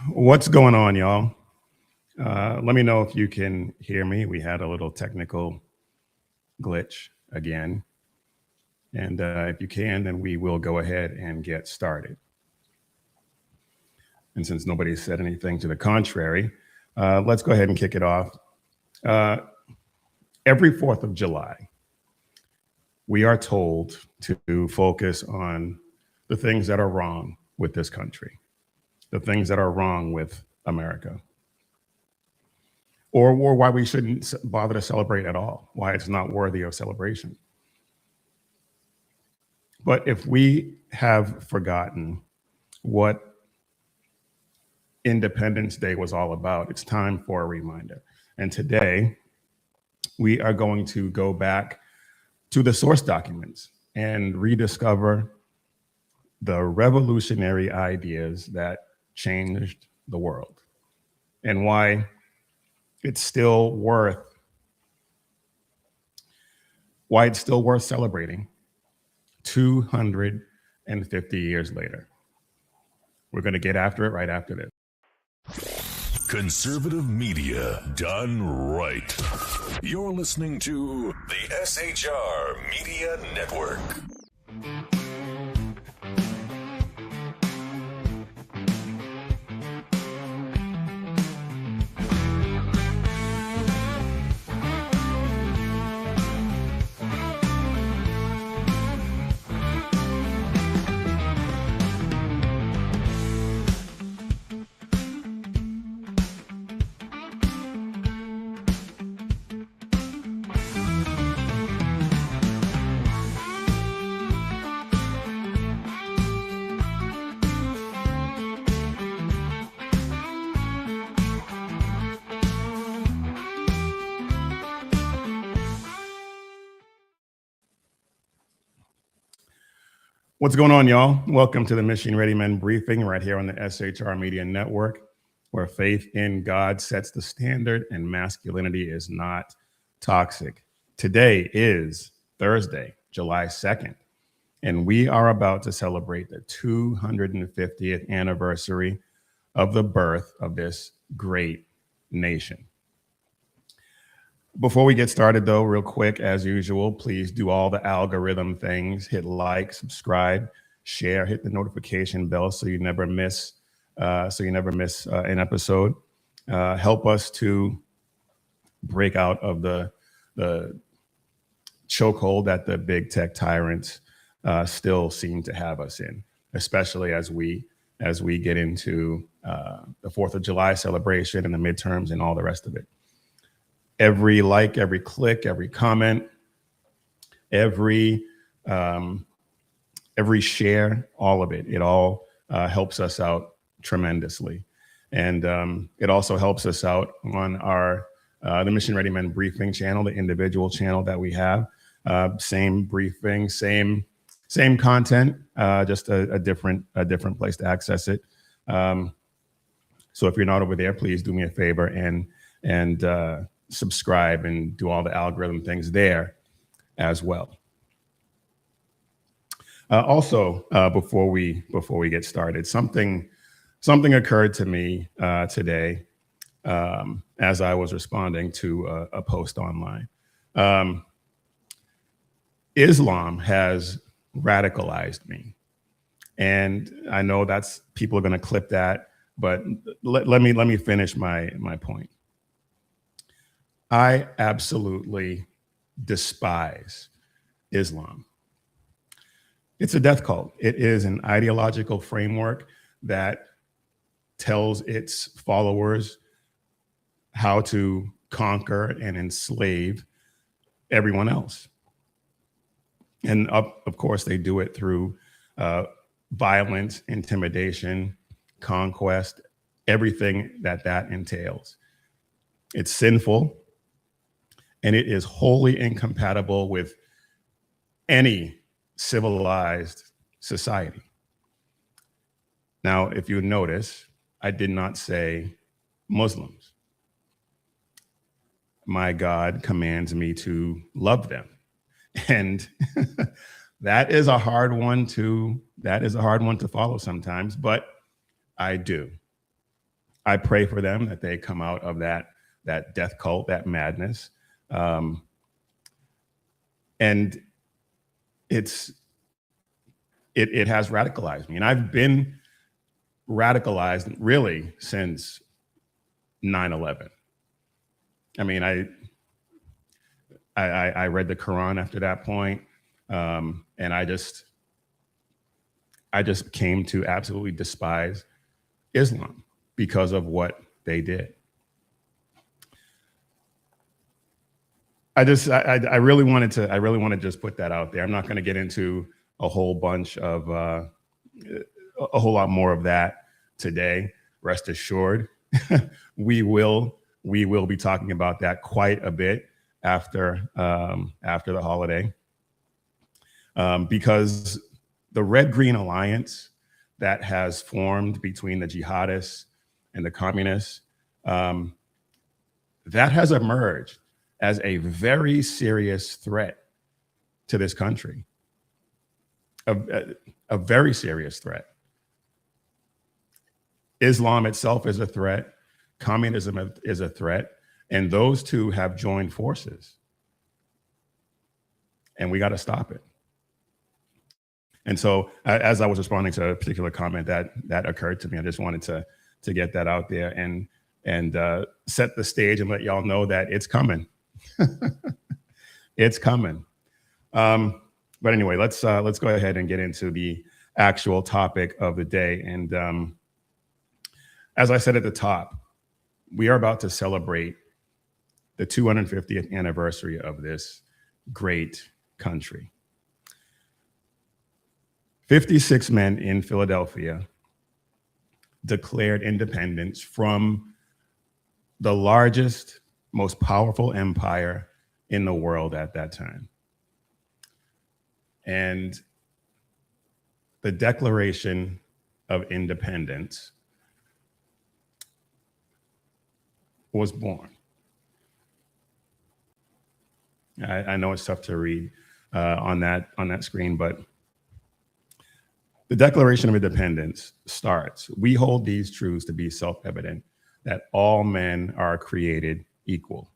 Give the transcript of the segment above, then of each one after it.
What's going on, y'all? Let me know if you can hear me. We had a little technical glitch again. And if you can, then we will go ahead and get started. And since nobody said anything to the contrary, let's go ahead and kick it off. Uh, every 4th of July, we are told to focus on the things that are wrong with this country, the things that are wrong with America, or why we shouldn't bother to celebrate at all, why it's not worthy of celebration. But if we have forgotten what Independence Day was all about, it's time for a reminder. And today, we are going to go back to the source documents and rediscover the revolutionary ideas that changed the world and why it's still worth celebrating 250 years later. We're going to get after it right after this. Conservative media done right. You're listening to the SHR Media Network. What's going on, y'all? Welcome to the Mission Ready Men briefing right here on the SHR Media Network, where faith in God sets the standard and masculinity is not toxic. Today is Thursday, July 2nd, and we are about to celebrate the 250th anniversary of the birth of this great nation. Before we get started, though, real quick, as usual, please do all the algorithm things. Hit like, subscribe, share, hit the notification bell so you never miss an episode. Help us to break out of the chokehold that the big tech tyrants still seem to have us in, especially as we get into the 4th of July celebration and the midterms and all the rest of it. Every like, every click, every comment, every share, all of it, it all helps us out tremendously. And it also helps us out on our the Mission Ready Men briefing channel, the individual channel that we have. Same briefing, same content, just a different place to access it. So if you're not over there, please do me a favor and subscribe and do all the algorithm things there as well. Also, before we get started, something occurred to me today as I was responding to a post online. Islam has radicalized me, and I know that's people are going to clip that, but let me finish my point. I absolutely despise Islam. It's a death cult. It is an ideological framework that tells its followers how to conquer and enslave everyone else. And of course, they do it through violence, intimidation, conquest, everything that entails. It's sinful. And it is wholly incompatible with any civilized society. Now, if you notice, I did not say Muslims. My God commands me to love them. And that is a hard one to follow sometimes, but I do. I pray for them that they come out of that death cult, that madness. And it has radicalized me. And I've been radicalized really since 9/11. I mean, I read the Quran after that point, and I just came to absolutely despise Islam because of what they did. I really wanted to just put that out there. I'm not going to get into a whole bunch of a whole lot more of that today. Rest assured, we will be talking about that quite a bit after the holiday, because the Red-Green Alliance that has formed between the jihadists and the communists, that has emerged as a very serious threat to this country, a very serious threat. Islam itself is a threat. Communism is a threat. And those two have joined forces. And we got to stop it. And so as I was responding to a particular comment that occurred to me, I just wanted to get that out there and set the stage and let y'all know that it's coming. It's coming. But anyway, let's go ahead and get into the actual topic of the day. And as I said at the top, we are about to celebrate the 250th anniversary of this great country. 56 men in Philadelphia declared independence from the largest, most powerful empire in the world at that time. And the Declaration of Independence was born. I know it's tough to read on that screen, but the Declaration of Independence starts, "We hold these truths to be self-evident, that all men are created equal,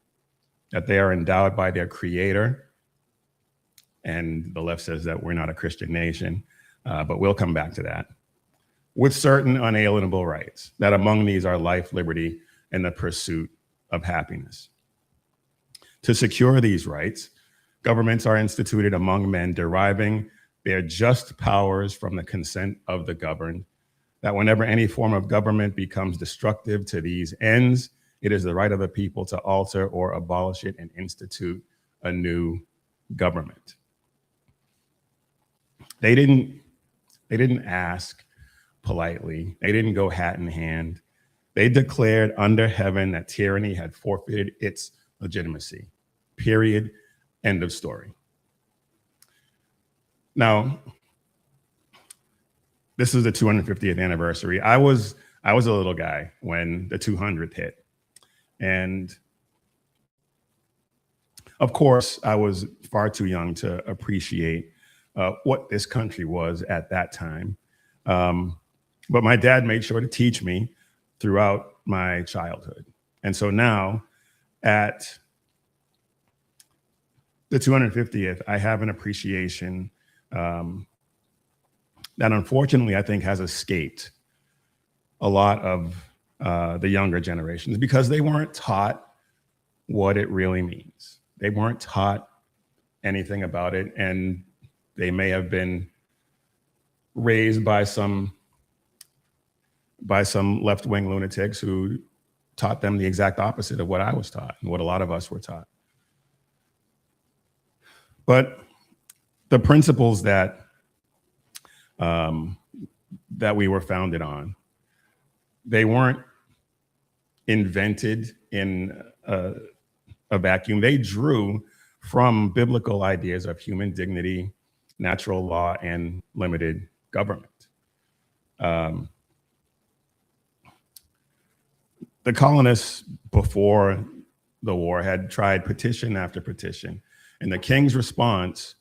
that they are endowed by their creator." And the left says that we're not a Christian nation, but we'll come back to that. "With certain unalienable rights, that among these are life, liberty, and the pursuit of happiness. To secure these rights, governments are instituted among men, deriving their just powers from the consent of the governed, that whenever any form of government becomes destructive to these ends, it is the right of the people to alter or abolish it and institute a new government." They didn't ask politely. They didn't go hat in hand. They declared under heaven that tyranny had forfeited its legitimacy. Period. End of story. Now, this is the 250th anniversary. I was a little guy when the 200th hit. And of course, I was far too young to appreciate what this country was at that time. But my dad made sure to teach me throughout my childhood. And so now at the 250th, I have an appreciation that unfortunately I think has escaped a lot of the younger generations because they weren't taught what it really means. They weren't taught anything about it, and they may have been raised by some left-wing lunatics who taught them the exact opposite of what I was taught and what a lot of us were taught. But the principles that we were founded on, they weren't invented in a vacuum. They drew from biblical ideas of human dignity, natural law, and limited government. The colonists before the war had tried petition after petition, and the king's response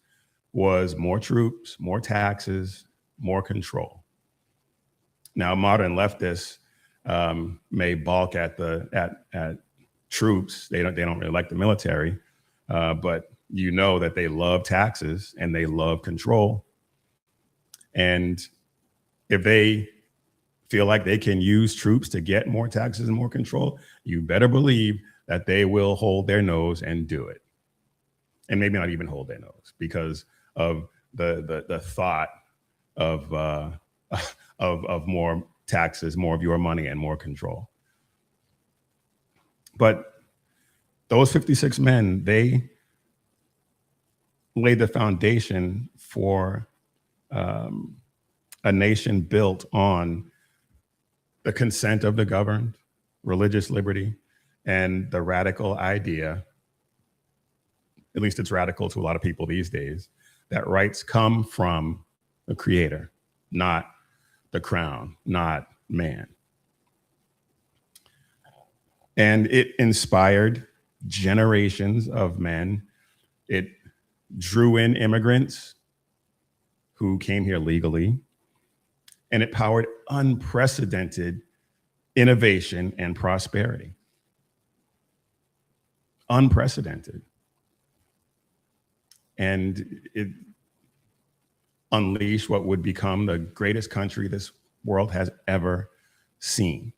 was more troops, more taxes, more control. Now, modern leftists may balk at at troops. They don't really like the military, but you know that they love taxes and they love control. And if they feel like they can use troops to get more taxes and more control, you better believe that they will hold their nose and do it. And maybe not even hold their nose because of the thought of of more taxes, more of your money, and more control. But those 56 men, they laid the foundation for a nation built on the consent of the governed, religious liberty, and the radical idea, at least it's radical to a lot of people these days, that rights come from the Creator, not the crown, not man. And it inspired generations of men. It drew in immigrants who came here legally, and it powered unprecedented innovation and prosperity. Unprecedented. And it unleashed what would become the greatest country this world has ever seen.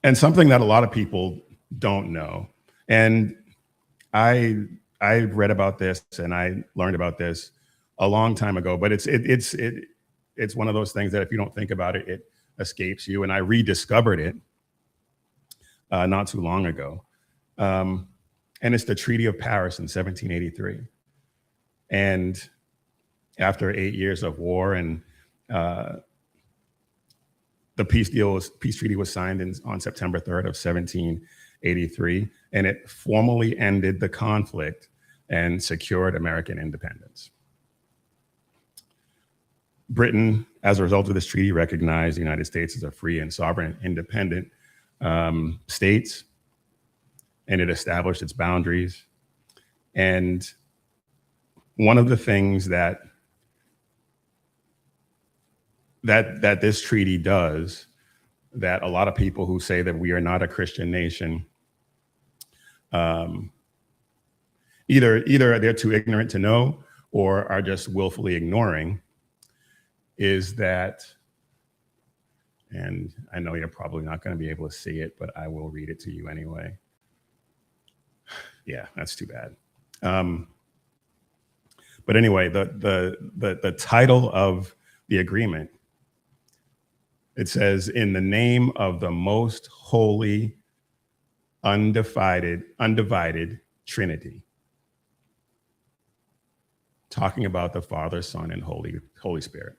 And something that a lot of people don't know, and I read about this and I learned about this a long time ago, but it's one of those things that if you don't think about it, it escapes you. And I rediscovered it not too long ago. And it's the Treaty of Paris in 1783. And after 8 years of war, and the peace treaty was signed on September 3rd of 1783, and it formally ended the conflict and secured American independence. Britain, as a result of this treaty, recognized the United States as a free and sovereign, independent states, and it established its boundaries. And one of the things that this treaty does, that a lot of people who say that we are not a Christian nation, either they're too ignorant to know or are just willfully ignoring, is that, and I know you're probably not going to be able to see it, but I will read it to you anyway. Yeah, that's too bad. But anyway, the title of the agreement, it says, "In the name of the most holy, undivided Trinity," talking about the Father, Son, and Holy Spirit.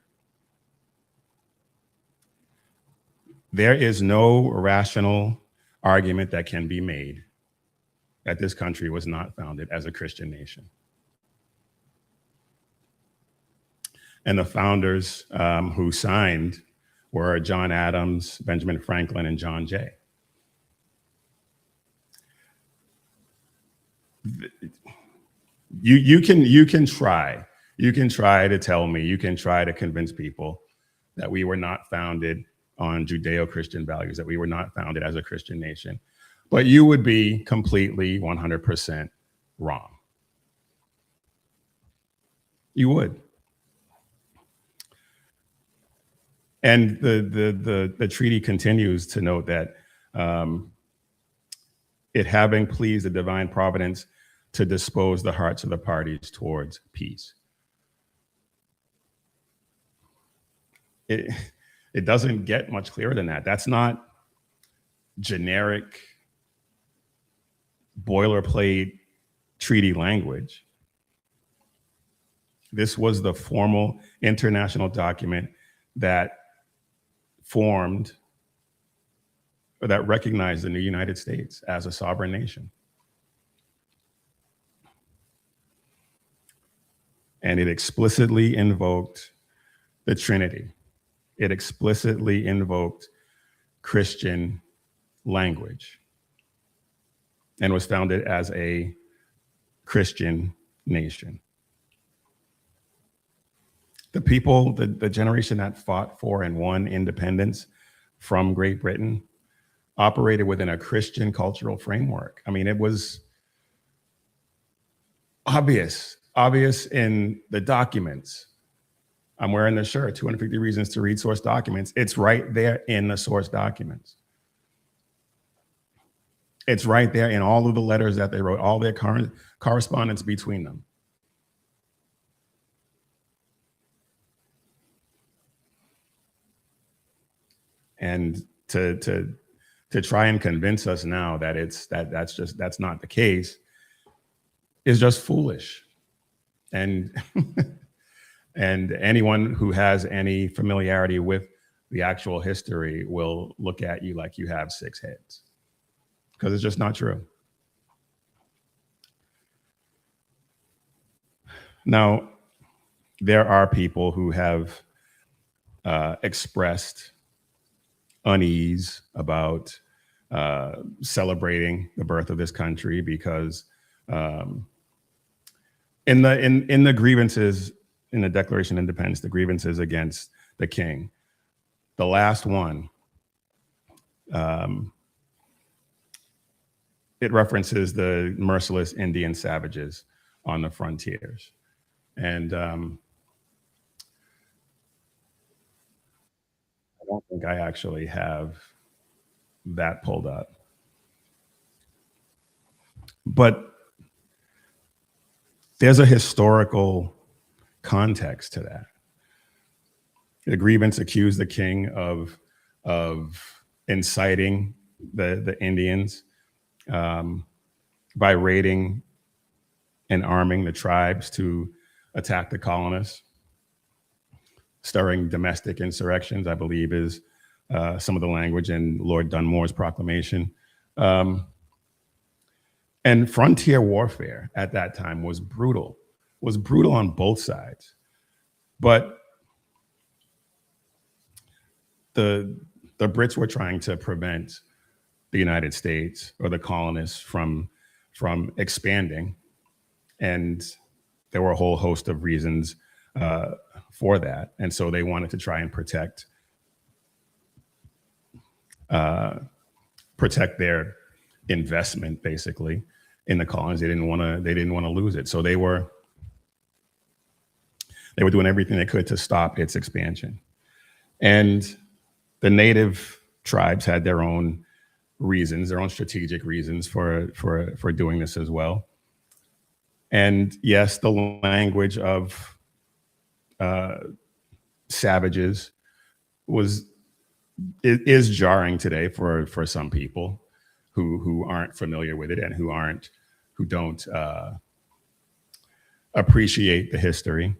There is no rational argument that can be made that this country was not founded as a Christian nation. And the founders who signed were John Adams, Benjamin Franklin, and John Jay. You can try to tell me, you can try to convince people that we were not founded on Judeo-Christian values, that we were not founded as a Christian nation, but you would be completely 100% wrong. You would. And the treaty continues to note that it having pleased the divine providence to dispose the hearts of the parties towards peace. It doesn't get much clearer than that. That's not generic boilerplate treaty language. This was the formal international document that formed, or that recognized the new United States as a sovereign nation. And it explicitly invoked the Trinity. It explicitly invoked Christian language and was founded as a Christian nation. The people, the generation that fought for and won independence from Great Britain operated within a Christian cultural framework. I mean, it was obvious in the documents. I'm wearing the shirt, 250 Reasons to Read Source Documents. It's right there in the source documents. It's right there in all of the letters that they wrote, all their current correspondence between them. And to try and convince us now that that's not the case is just foolish. And and anyone who has any familiarity with the actual history will look at you like you have 6 heads, because it's just not true. Now, there are people who have expressed unease about celebrating the birth of this country because in the grievances in the Declaration of Independence, the grievances against the king, the last one, it references the merciless Indian savages on the frontiers. And I don't think I actually have that pulled up. But there's a historical context to that. The grievance accused the king of inciting the Indians by raiding and arming the tribes to attack the colonists, stirring domestic insurrections, I believe is some of the language in Lord Dunmore's proclamation. And frontier warfare at that time was brutal on both sides. But the Brits were trying to prevent the United States or the colonists from expanding. And there were a whole host of reasons for that. And so they wanted to try and protect their investment, basically, in the colonies. They didn't want to lose it. So they were doing everything they could to stop its expansion. And the native tribes had their own reasons, their own strategic reasons for doing this as well. And yes, the language of savages is jarring today for some people who aren't familiar with it and who don't appreciate the history.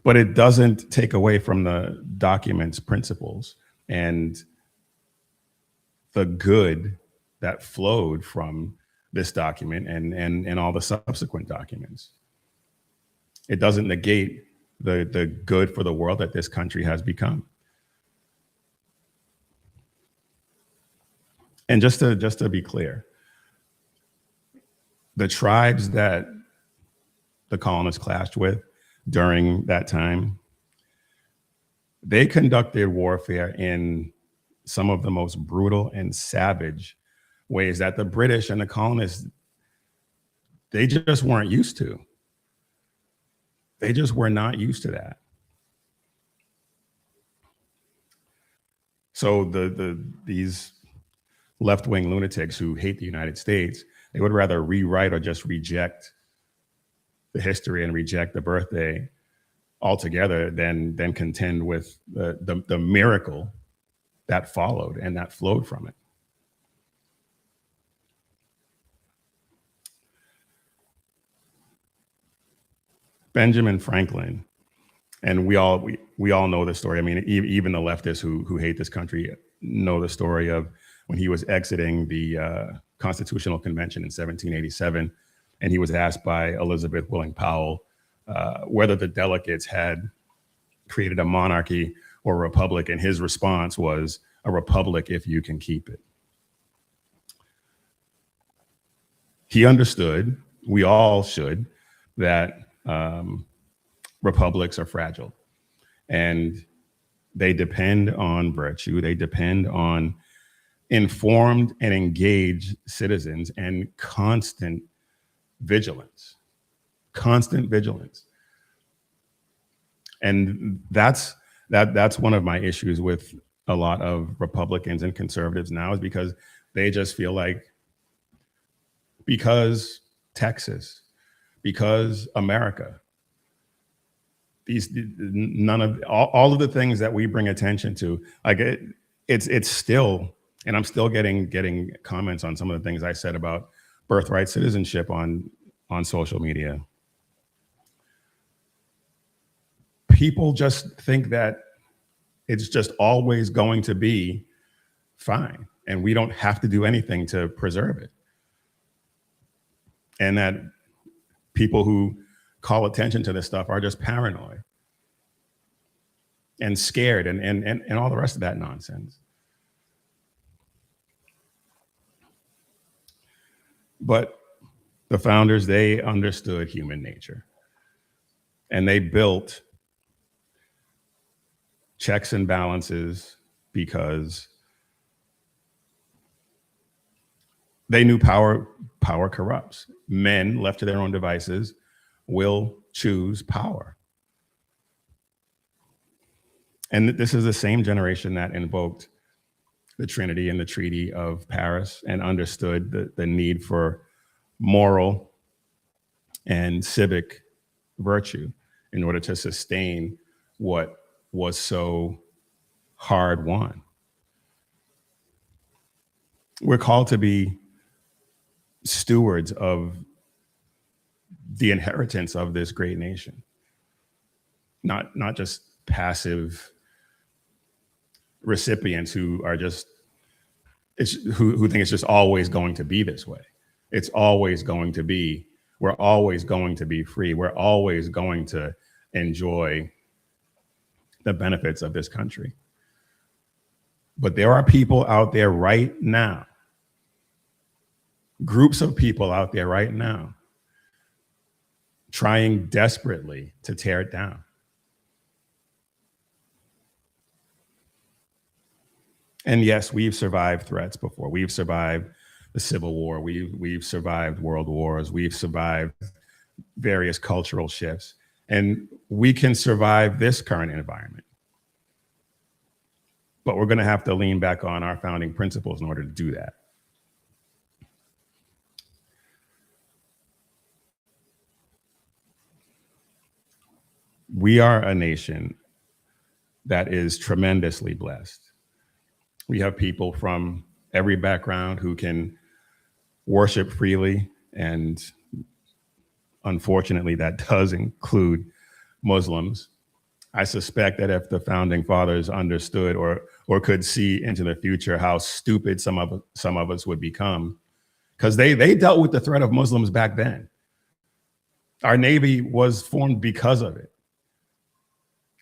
But it doesn't take away from the document's principles and the good that flowed from this document and all the subsequent documents. It doesn't negate the good for the world that this country has become. And just to be clear, the tribes that the colonists clashed with during that time, they conducted warfare in some of the most brutal and savage ways that the British and the colonists, they just weren't used to. They just were not used to that. So these left-wing lunatics who hate the United States, they would rather rewrite or just reject the history and reject the birthday altogether than contend with the miracle that followed and that flowed from it. Benjamin Franklin, and we all know the story. I mean, even the leftists who hate this country know the story of when he was exiting the Constitutional Convention in 1787, and he was asked by Elizabeth Willing Powell whether the delegates had created a monarchy or a republic, and his response was, "A republic if you can keep it." He understood, we all should, that republics are fragile, and they depend on virtue. They depend on informed and engaged citizens and constant vigilance. And that's one of my issues with a lot of Republicans and conservatives now, is because they just feel like, because Texas, because America, none of all of the things that we bring attention to, like it's still, and I'm still getting comments on some of the things I said about birthright citizenship on social media. People just think that it's just always going to be fine, and we don't have to do anything to preserve it. And that people who call attention to this stuff are just paranoid and scared and all the rest of that nonsense. But the founders, they understood human nature, and they built checks and balances because they knew power corrupts. Men left to their own devices will choose power. And this is the same generation that invoked the Trinity and the Treaty of Paris and understood the need for moral and civic virtue in order to sustain what was so hard won. We're called to be stewards of the inheritance of this great nation, not just passive recipients who are just who think it's just always going to be this way. It's always going to be, we're always going to be free. We're always going to enjoy the benefits of this country. But there are people out there right now, groups of people out there right now, trying desperately to tear it down. And yes, we've survived threats before. We've survived the Civil War. We've survived world wars. We've survived various cultural shifts. And we can survive this current environment. But we're going to have to lean back on our founding principles in order to do that. We are a nation that is tremendously blessed. We have people from every background who can worship freely, and unfortunately, that does include Muslims. I suspect that if the founding fathers understood or could see into the future how stupid some of us would become, because they dealt with the threat of Muslims back then. Our Navy was formed because of it.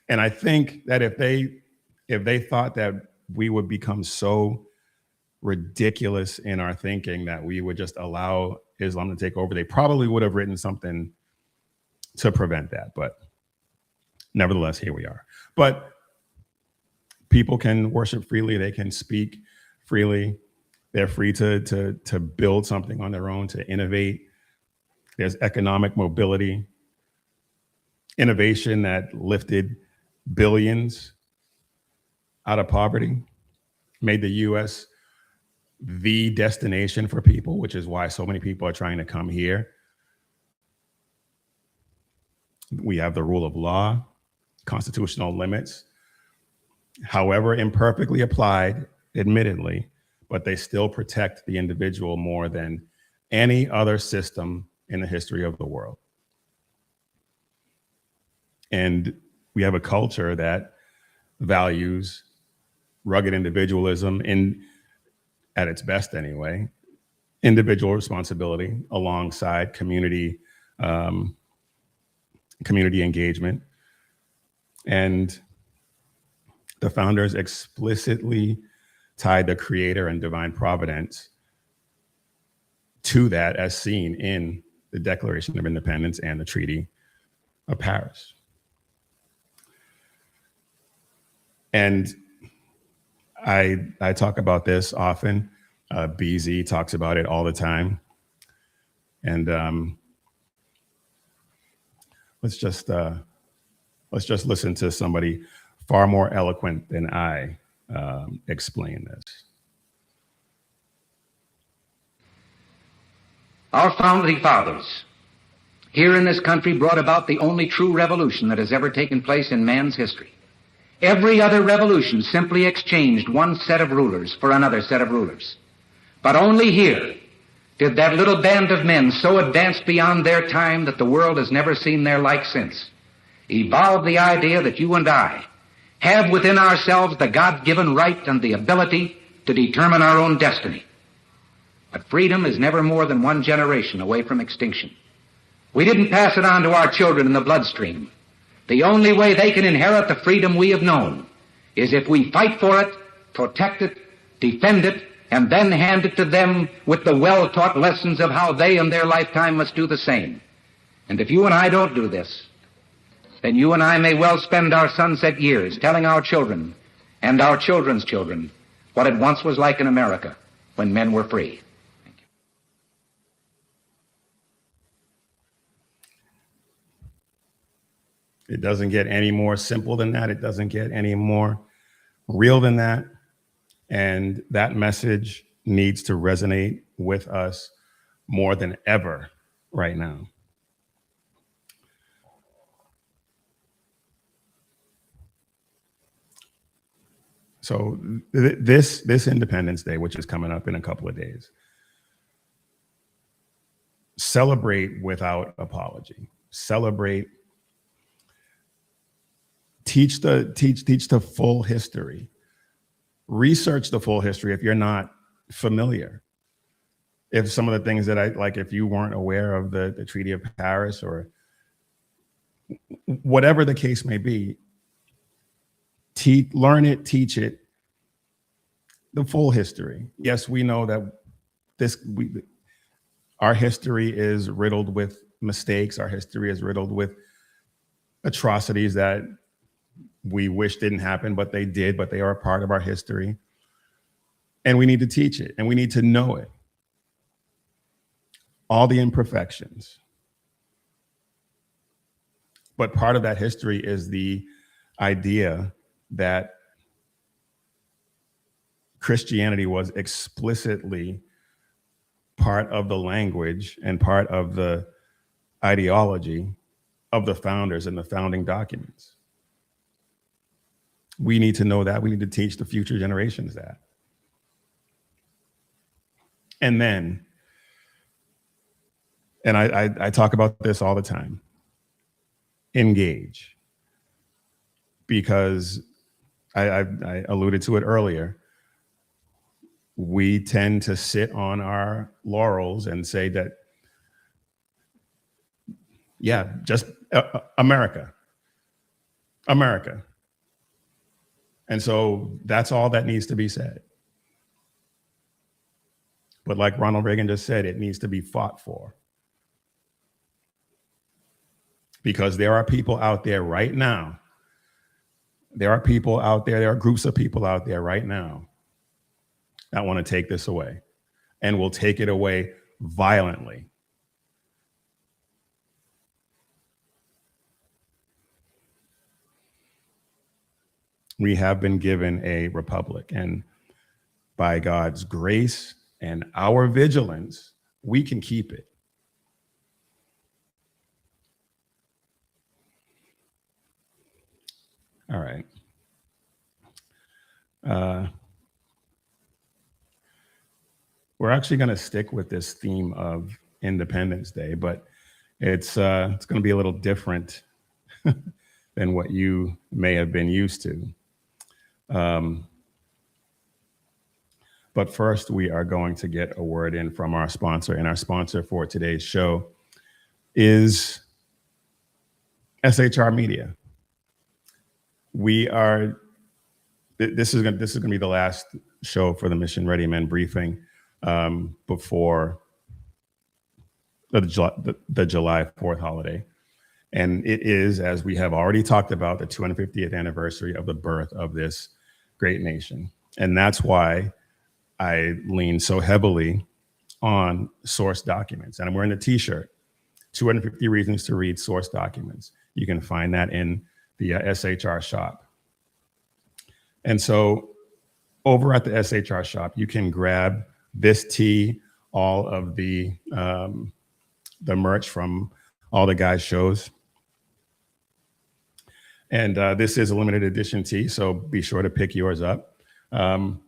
And I think that if they thought that we would become so ridiculous in our thinking that we would just allow Islam to take over, they probably would have written something to prevent that. But nevertheless, here we are. But people can worship freely. They can speak freely. They're free to build something on their own, to innovate. There's economic mobility, innovation that lifted billions out of poverty, made the US the destination for people, which is why so many people are trying to come here. We have the rule of law, constitutional limits, however imperfectly applied, admittedly, but they still protect the individual more than any other system in the history of the world. And we have a culture that values rugged individualism, at its best anyway, individual responsibility alongside community engagement. And the founders explicitly tied the creator and divine providence to that, as seen in the Declaration of Independence and the Treaty of Paris. And I talk about this often. BZ talks about it all the time. And let's just listen to somebody far more eloquent than I explain this. Our founding fathers here in this country brought about the only true revolution that has ever taken place in man's history. Every other revolution simply exchanged one set of rulers for another set of rulers. But only here did that little band of men so advanced beyond their time that the world has never seen their like since, evolve the idea that you and I have within ourselves the God-given right and the ability to determine our own destiny. But freedom is never more than one generation away from extinction. We didn't pass it on to our children in the bloodstream. The only way they can inherit the freedom we have known is if we fight for it, protect it, defend it, and then hand it to them with the well-taught lessons of how they in their lifetime must do the same. And if you and I don't do this, then you and I may well spend our sunset years telling our children and our children's children what it once was like in America when men were free. It doesn't get any more simple than that. It doesn't get any more real than that. And that message needs to resonate with us more than ever right now. So this Independence Day, which is coming up in a couple of days, celebrate without apology. Celebrate. Teach the full history. Research the full history if you're not familiar. If some of the things that if you weren't aware of the Treaty of Paris or whatever the case may be, learn it, teach it, the full history. Yes, we know that our history is riddled with mistakes. Our history is riddled with atrocities that we wish didn't happen, but they did, but they are a part of our history. And we need to teach it and we need to know it. All the imperfections. But part of that history is the idea that Christianity was explicitly part of the language and part of the ideology of the founders and the founding documents. We need to know that. We need to teach the future generations that. And then, and I talk about this all the time, engage. Because I alluded to it earlier, we tend to sit on our laurels and say that, yeah, just America. And so that's all that needs to be said. But like Ronald Reagan just said, it needs to be fought for. Because there are people out there right now. There are groups of people out there right now that want to take this away and will take it away violently. We have been given a republic, and by God's grace and our vigilance, we can keep it. All right. We're actually going to stick with this theme of Independence Day, but it's going to be a little different than what you may have been used to. But first, we are going to get a word in from our sponsor, and our sponsor for today's show is SHR Media. This is going to be the last show for the Mission Ready Men briefing before the July 4th holiday. And it is, as we have already talked about, the 250th anniversary of the birth of this great nation. And that's why I lean so heavily on source documents. And I'm wearing the t-shirt, 250 Reasons to Read Source Documents. You can find that in the SHR shop. And so over at the SHR shop, you can grab this tee, all of the merch from all the guys' shows. And this is a limited edition tee, so be sure to pick yours up. And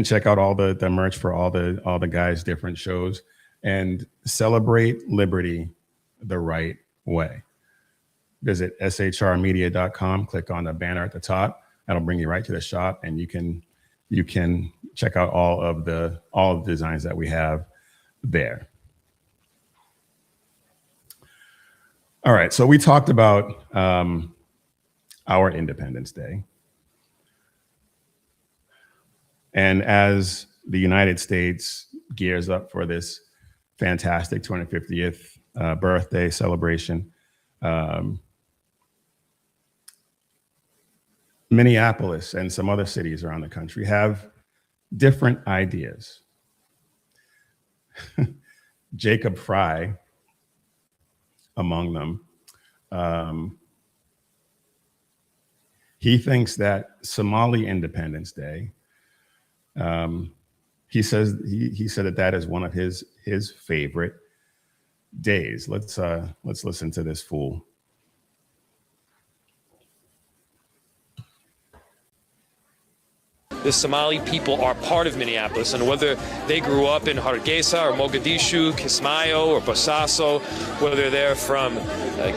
check out all the merch for all the guys' different shows, and celebrate liberty the right way. Visit shrmedia.com, click on the banner at the top. That'll bring you right to the shop, and you can check out all of the designs that we have there. All right, so we talked about our Independence Day. And as the United States gears up for this fantastic 250th birthday celebration, Minneapolis and some other cities around the country have different ideas. Jacob Fry, among them, he thinks that Somali Independence Day, he said that is one of his favorite days. Let's listen to this fool. The Somali people are part of Minneapolis, and whether they grew up in Hargeisa or Mogadishu, Kismayo or Bosaso, whether they're from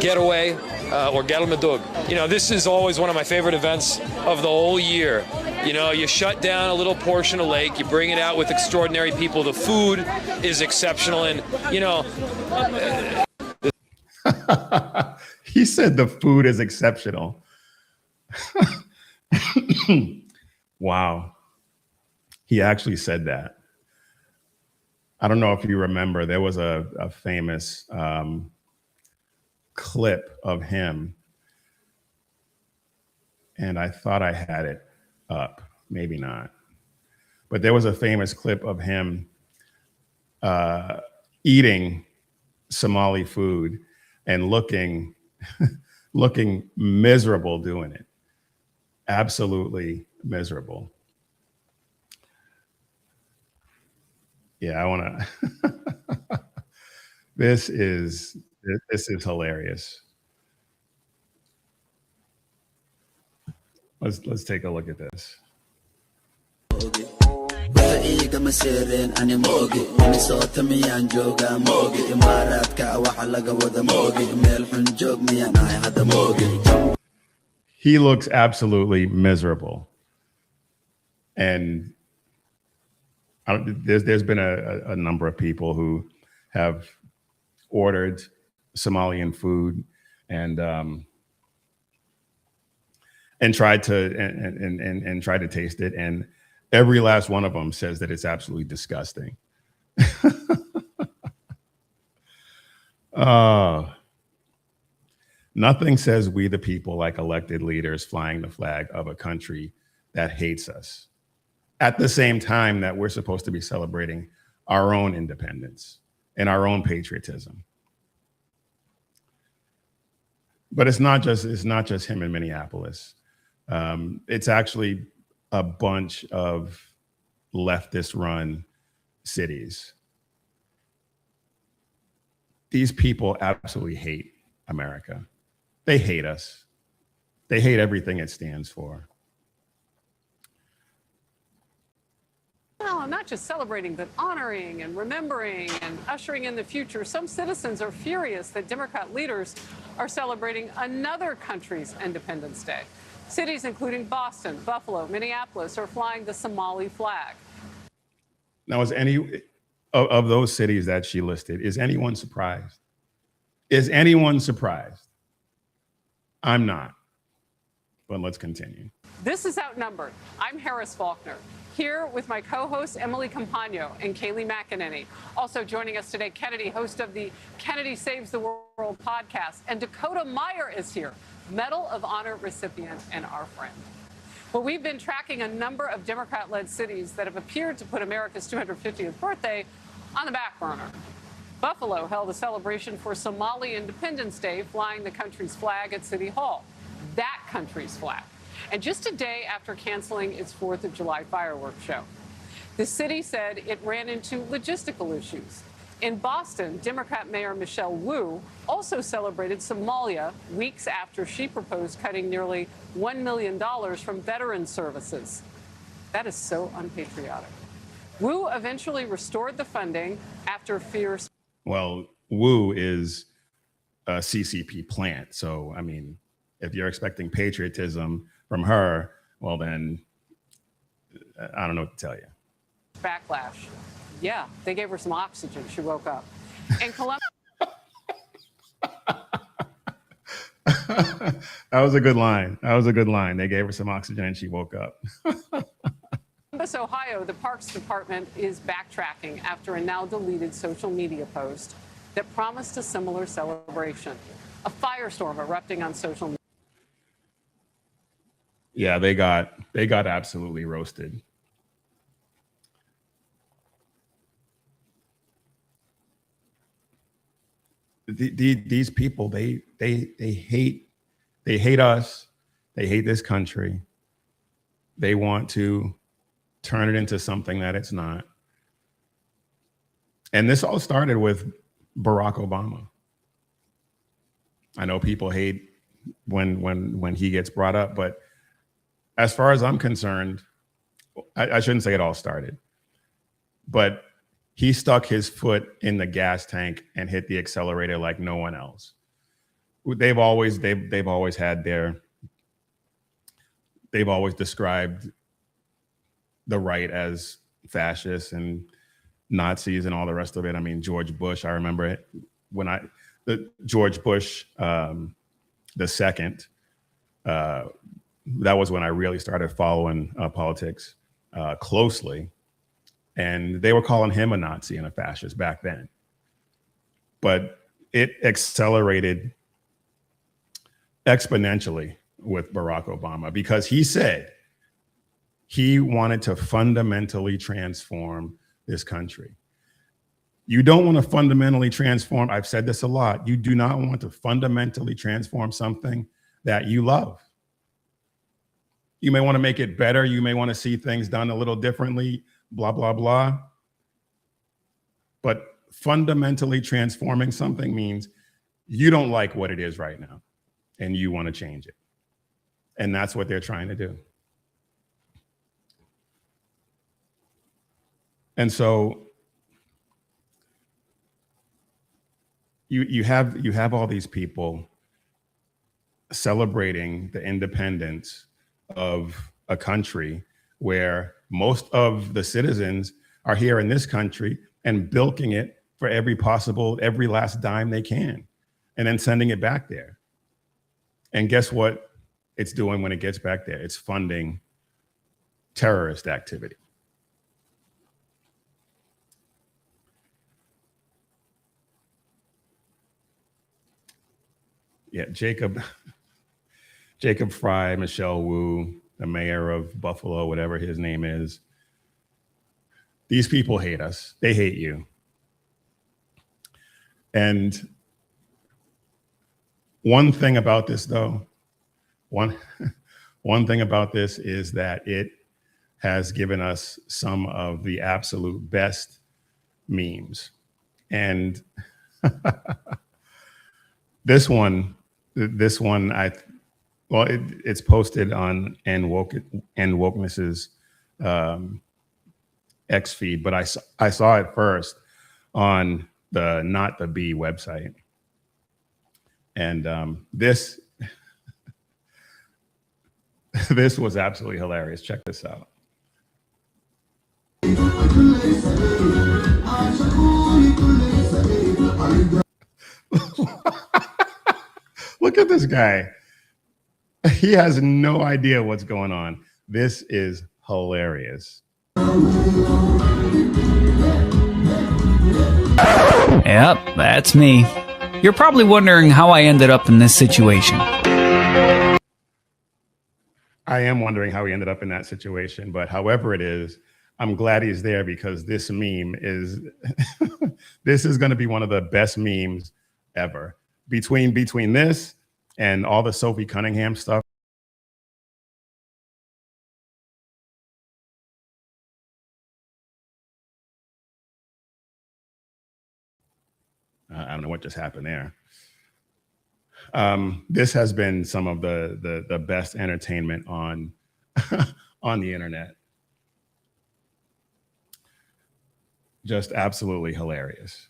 Getaway or Galmadug, this is always one of my favorite events of the whole year. You shut down a little portion of lake, you bring it out with extraordinary people. The food is exceptional, and he said the food is exceptional. Wow. He actually said that. I don't know if you remember, there was a famous clip of him, and I thought I had it up, maybe not. But there was a famous clip of him eating Somali food and looking miserable doing it. Absolutely miserable. Yeah, I want to. This is hilarious. Let's take a look at this. He looks absolutely miserable. And there's been a number of people who have ordered Somalian food and tried to taste it, and every last one of them says that it's absolutely disgusting. Nothing says we the people like elected leaders flying the flag of a country that hates us at the same time that we're supposed to be celebrating our own independence and our own patriotism. But it's not just him in Minneapolis. It's actually a bunch of leftist-run cities. These people absolutely hate America. They hate us. They hate everything it stands for. Well, not just celebrating, but honoring and remembering and ushering in the future. Some citizens are furious that Democrat leaders are celebrating another country's Independence Day. Cities including Boston, Buffalo, Minneapolis are flying the Somali flag. Now, is any of those cities that she listed, is anyone surprised? Is anyone surprised? I'm not. But let's continue. This is Outnumbered. I'm Harris Faulkner, here with my co-hosts Emily Campagno and Kayleigh McEnany. Also joining us today, Kennedy, host of the Kennedy Saves the World World podcast. And Dakota Meyer is here, Medal of Honor recipient and our friend. Well, we've been tracking a number of Democrat-led cities that have appeared to put America's 250th birthday on the back burner. Buffalo held a celebration for Somali Independence Day, flying the country's flag at City Hall. That country's flag. And just a day after canceling its 4th of July fireworks show. The city said it ran into logistical issues. In Boston, Democrat Mayor Michelle Wu also celebrated Somalia weeks after she proposed cutting nearly $1 million from veteran services. That is so unpatriotic. Wu eventually restored the funding after fierce. Well, Wu is a CCP plant. So, I mean, if you're expecting patriotism from her, well, then I don't know what to tell you. Backlash. Yeah, they gave her some oxygen. She woke up. In Columbus. That was a good line. That was a good line. They gave her some oxygen and she woke up. Columbus, Ohio, the Parks Department is backtracking after a now deleted social media post that promised a similar celebration. A firestorm erupting on social media. Yeah, they got absolutely roasted. These people, they hate us. They hate this country. They want to turn it into something that it's not. And this all started with Barack Obama. I know people hate when he gets brought up, but as far as I'm concerned, I shouldn't say it all started, but he stuck his foot in the gas tank and hit the accelerator like no one else. They've always described the right as fascists and Nazis and all the rest of it. I mean, George Bush, I remember it when George Bush, the second, that was when I really started following politics closely. And they were calling him a Nazi and a fascist back then. But it accelerated exponentially with Barack Obama because he said he wanted to fundamentally transform this country. You don't want to fundamentally transform. I've said this a lot. You do not want to fundamentally transform something that you love. You may want to make it better. You may want to see things done a little differently, blah, blah, blah. But fundamentally transforming something means you don't like what it is right now and you want to change it. And that's what they're trying to do. And so you have all these people celebrating the independence of a country where most of the citizens are here in this country and bilking it for every last dime they can, and then sending it back there. And guess what it's doing when it gets back there? It's funding terrorist activity. Yeah, Jacob Fry, Michelle Wu, the mayor of Buffalo, whatever his name is. These people hate us. They hate you. And one thing about this, though, one thing about this is that it has given us some of the absolute best memes. And this one, it's posted on Wokeness's X feed, but I saw it first on the Not the Bee website. And this was absolutely hilarious. Check this out. Look at this guy. He has no idea what's going on. This is hilarious. Yep, that's me. You're probably wondering how I ended up in this situation. I am wondering how he ended up in that situation, but however it is, I'm glad he's there because this meme is, this is going to be one of the best memes ever. Between this and all the Sophie Cunningham stuff, I don't know what just happened there. This has been some of the best entertainment on on the internet. Just absolutely hilarious.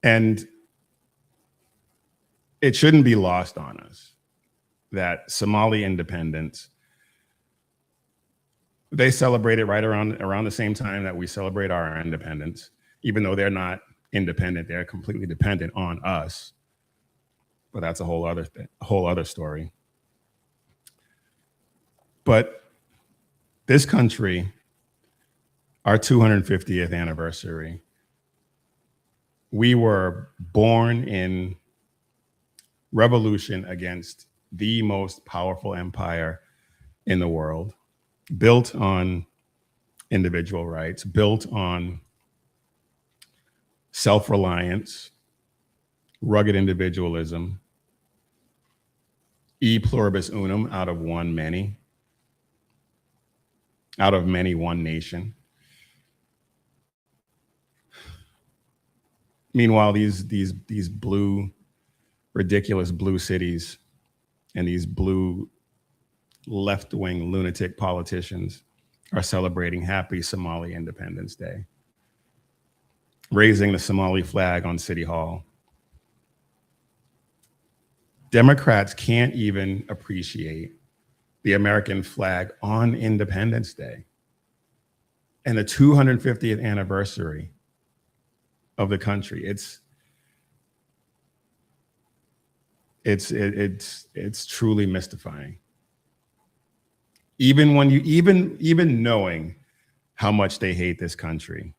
And it shouldn't be lost on us that Somali Independence, they celebrate it right around the same time that we celebrate our independence, even though they're not independent, they're completely dependent on us. But that's a whole other story. But this country, our 250th anniversary, we were born in revolution against the most powerful empire in the world, built on individual rights, built on self-reliance, rugged individualism, e pluribus unum, out of many, one nation. Meanwhile, these blue, ridiculous blue cities and these blue left-wing lunatic politicians are celebrating happy Somali Independence Day, raising the Somali flag on City Hall. Democrats can't even appreciate the American flag on Independence Day and the 250th anniversary of the country. It's truly mystifying. Even when you even knowing how much they hate this country,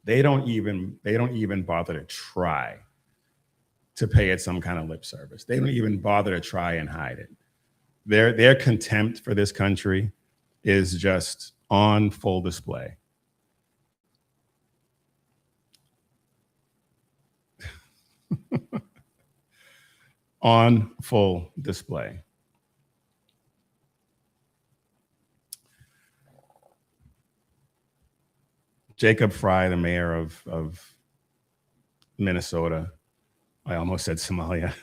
they don't even bother to try to pay it some kind of lip service. They don't even bother to try and hide it. Their contempt for this country is just on full display. On full display. Jacob Fry, the mayor of Minnesota, I almost said Somalia.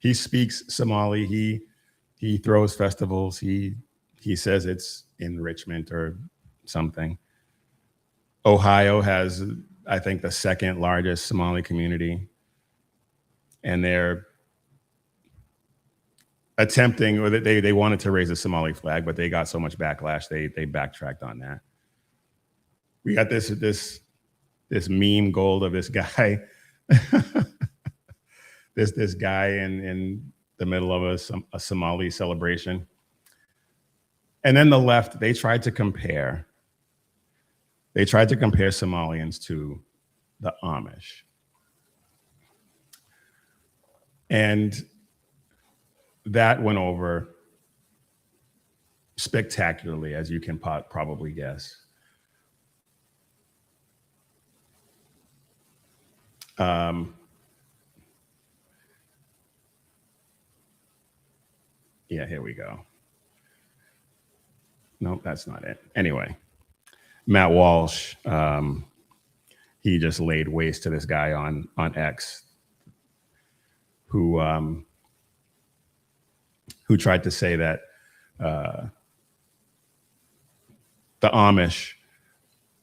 He speaks Somali. He throws festivals. He says it's enrichment or something. Ohio has, I think, the second largest Somali community. And they're attempting, or they wanted to raise a Somali flag, but they got so much backlash, they backtracked on that. We got this meme gold of this guy, this guy in the middle of a Somali celebration. And then the left, they tried to compare Somalians to the Amish. And that went over spectacularly, as you can probably guess. Yeah, here we go. Nope, that's not it. Anyway, Matt Walsh, he just laid waste to this guy on X, who tried to say that the Amish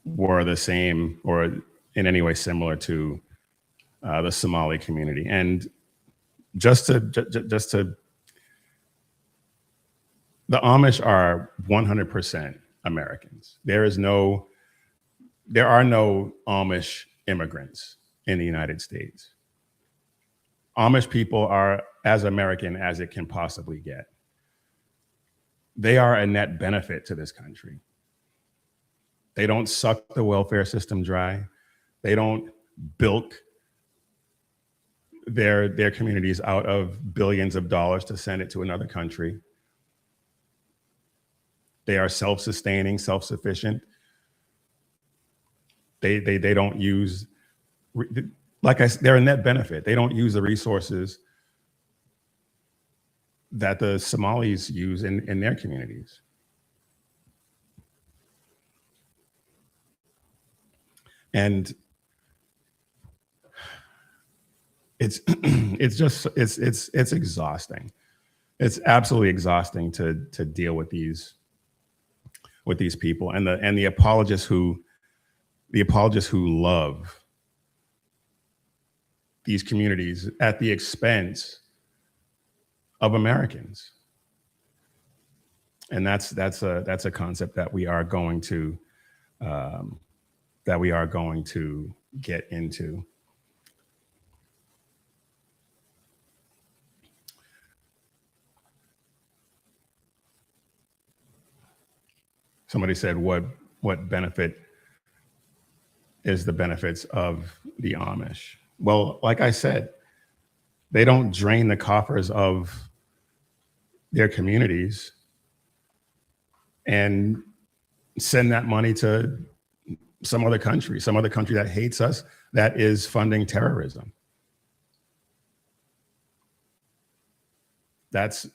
were the same or in any way similar to the Somali community. And just to the Amish are 100% Americans. There are no Amish immigrants in the United States. Amish people are as American as it can possibly get. They are a net benefit to this country. They don't suck the welfare system dry. They don't bilk their communities out of billions of dollars to send it to another country. They are self-sustaining, self-sufficient. They don't use, like I said, they're a net benefit. They don't use the resources that the Somalis use in their communities. And it's exhausting. It's absolutely exhausting to deal with these people and the apologists who love these communities at the expense of Americans. And that's a concept that we are going to get into. Somebody said, what benefit is the benefits of the Amish? Well, like I said, they don't drain the coffers of their communities and send that money to some other country that hates us, that is funding terrorism. That's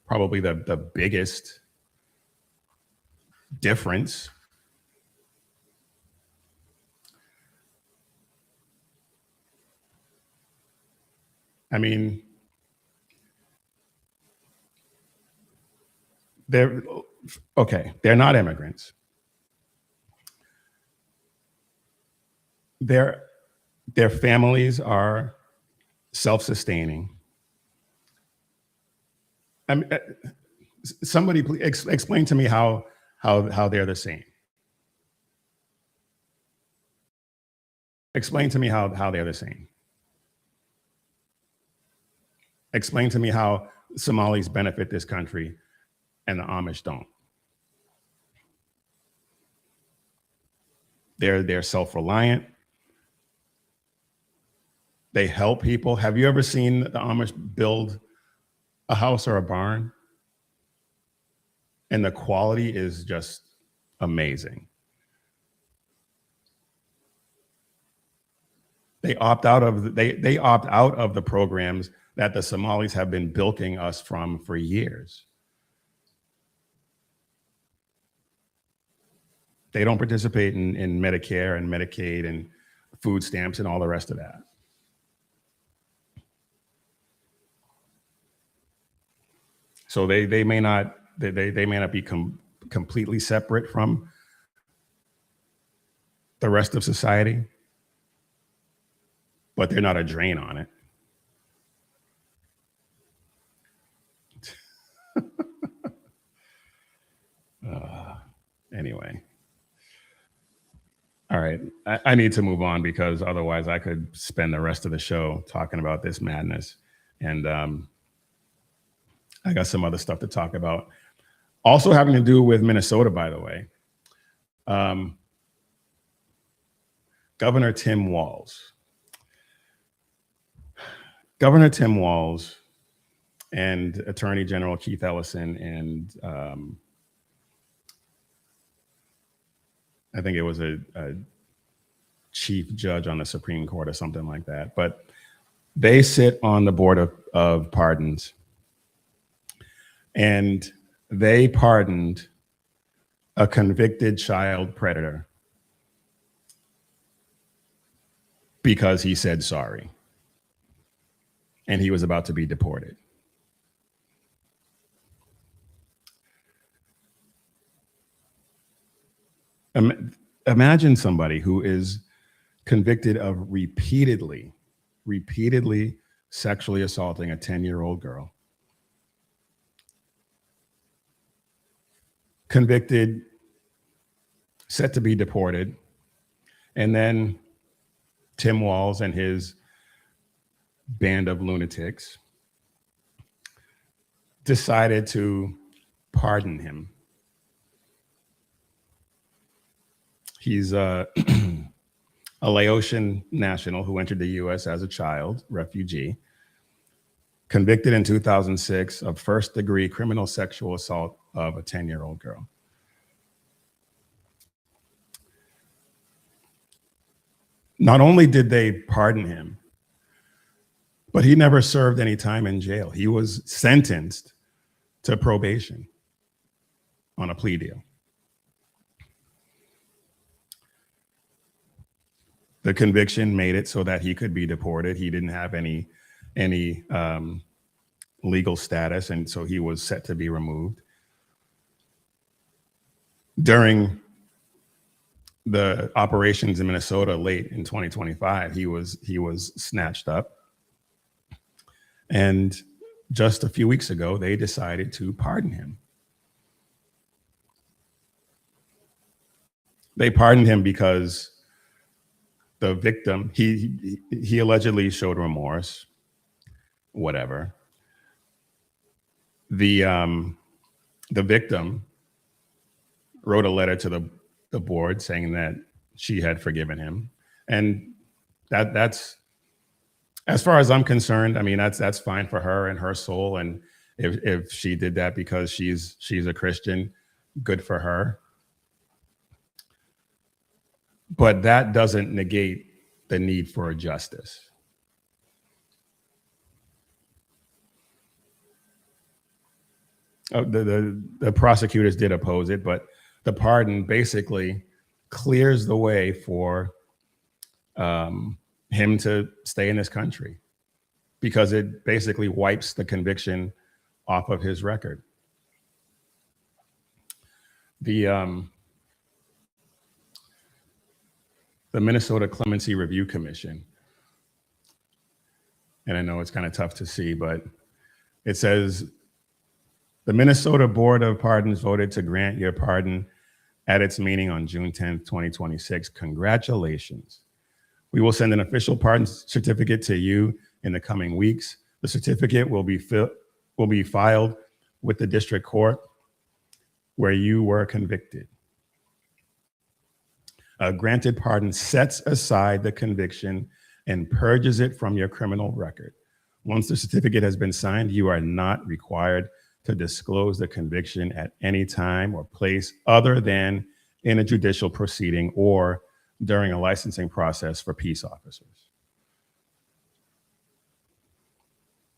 probably the biggest difference. I mean, they're not immigrants. Their families are self-sustaining. I mean, somebody please explain to me how they're the same. Explain to me how they're the same. Explain to me how Somalis benefit this country and the Amish don't. They're self-reliant. They help people. Have you ever seen the Amish build a house or a barn? And the quality is just amazing. They opt out of the programs that the Somalis have been bilking us from for years. They don't participate in Medicare and Medicaid and food stamps and all the rest of that. So they may not be completely separate from the rest of society, but they're not a drain on it. Anyway. All right, I need to move on because otherwise I could spend the rest of the show talking about this madness. And I got some other stuff to talk about. Also having to do with Minnesota, by the way. Governor Tim Walz. Governor Tim Walz and Attorney General Keith Ellison and I think it was a chief judge on the Supreme Court or something like that. But they sit on the Board of Pardons. And they pardoned a convicted child predator because he said sorry. And he was about to be deported. Imagine somebody who is convicted of repeatedly sexually assaulting a 10-year-old girl. Convicted, set to be deported. And then Tim Walz and his band of lunatics decided to pardon him. He's a Laotian national who entered the U.S. as a child refugee, convicted in 2006 of first-degree criminal sexual assault of a 10-year-old girl. Not only did they pardon him, but he never served any time in jail. He was sentenced to probation on a plea deal. The conviction made it so that he could be deported. He didn't have any legal status, and so he was set to be removed. During the operations in Minnesota late in 2025, he was snatched up. And just a few weeks ago, they decided to pardon him. They pardoned him because the victim, he allegedly showed remorse, whatever. The victim wrote a letter to the board saying that she had forgiven him. And that's, as far as I'm concerned, I mean, that's fine for her and her soul. And if she did that because she's a Christian, good for her. But that doesn't negate the need for justice. The prosecutors did oppose it, but the pardon basically clears the way for him to stay in this country, because it basically wipes the conviction off of his record. The Minnesota Clemency Review Commission, and I know it's kind of tough to see, but it says, the Minnesota Board of Pardons voted to grant your pardon at its meeting on June 10th, 2026. Congratulations. We will send an official pardon certificate to you in the coming weeks. The certificate will be filed with the district court where you were convicted. A granted pardon sets aside the conviction and purges it from your criminal record. Once the certificate has been signed, you are not required to disclose the conviction at any time or place other than in a judicial proceeding or during a licensing process for peace officers.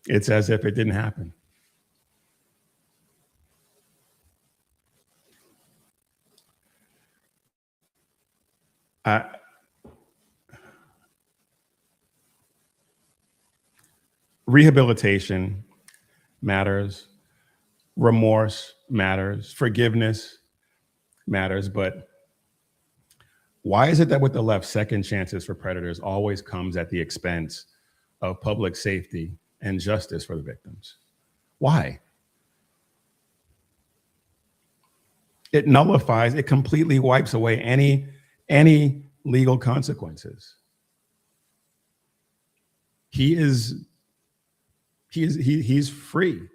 It's as if it didn't happen. Rehabilitation matters, remorse matters, forgiveness matters, but why is it that with the left, second chances for predators always comes at the expense of public safety and justice for the victims? Why? It nullifies, it completely wipes away any legal consequences. He's free.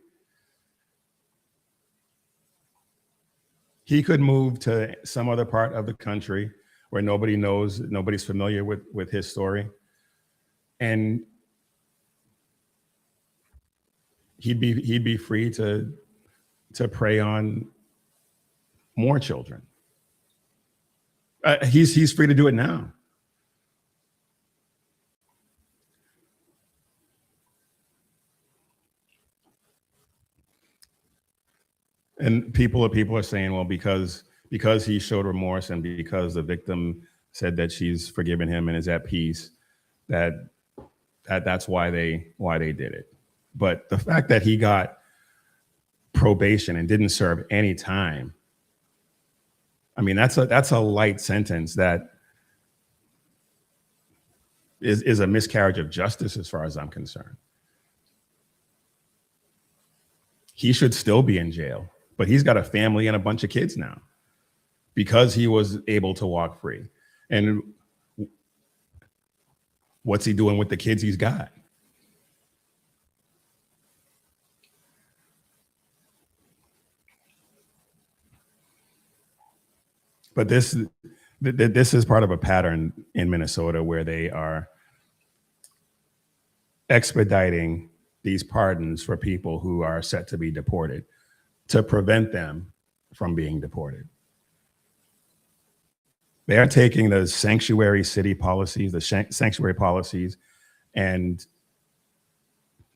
He could move to some other part of the country where nobody knows, nobody's familiar with his story, and he'd be free to prey on more children. He's free to do it now. And people are saying, well, because he showed remorse and because the victim said that she's forgiven him and is at peace, that's why they did it. But the fact that he got probation and didn't serve any time, I mean, that's a light sentence that is a miscarriage of justice as far as I'm concerned. He should still be in jail, but he's got a family and a bunch of kids now because he was able to walk free. And what's he doing with the kids he's got? But this This is part of a pattern in Minnesota where they are expediting these pardons for people who are set to be deported to prevent them from being deported. They are taking the sanctuary city policies, the sanctuary policies, and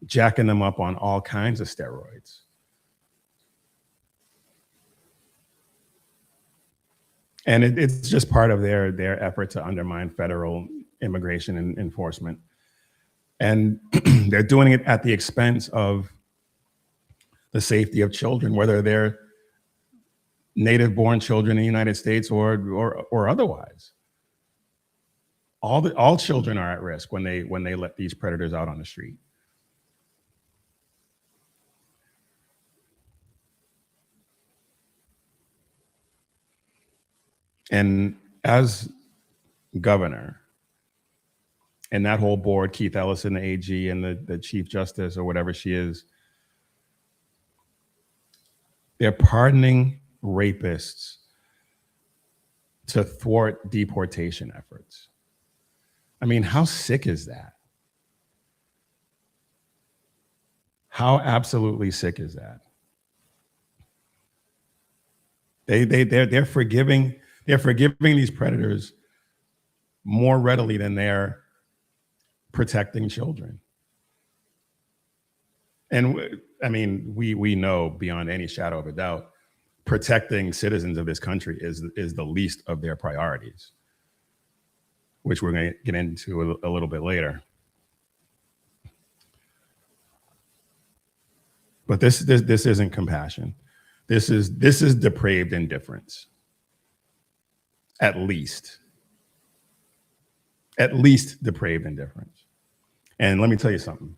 jacking them up on all kinds of steroids. And it's just part of their effort to undermine federal immigration and enforcement. And they're doing it at the expense of the safety of children, whether they're native-born children in the United States or otherwise. All children are at risk when they let these predators out on the street. And as governor, and that whole board, Keith Ellison, the AG, and the Chief Justice, or whatever she is, they're pardoning rapists to thwart deportation efforts. I mean, how sick is that? How absolutely sick is that? They're forgiving these predators more readily than they're protecting children. And I mean, we know beyond any shadow of a doubt, protecting citizens of this country is the least of their priorities, which we're going to get into a little bit later. But this isn't compassion. This is depraved indifference. At least depraved indifference. And let me tell you something.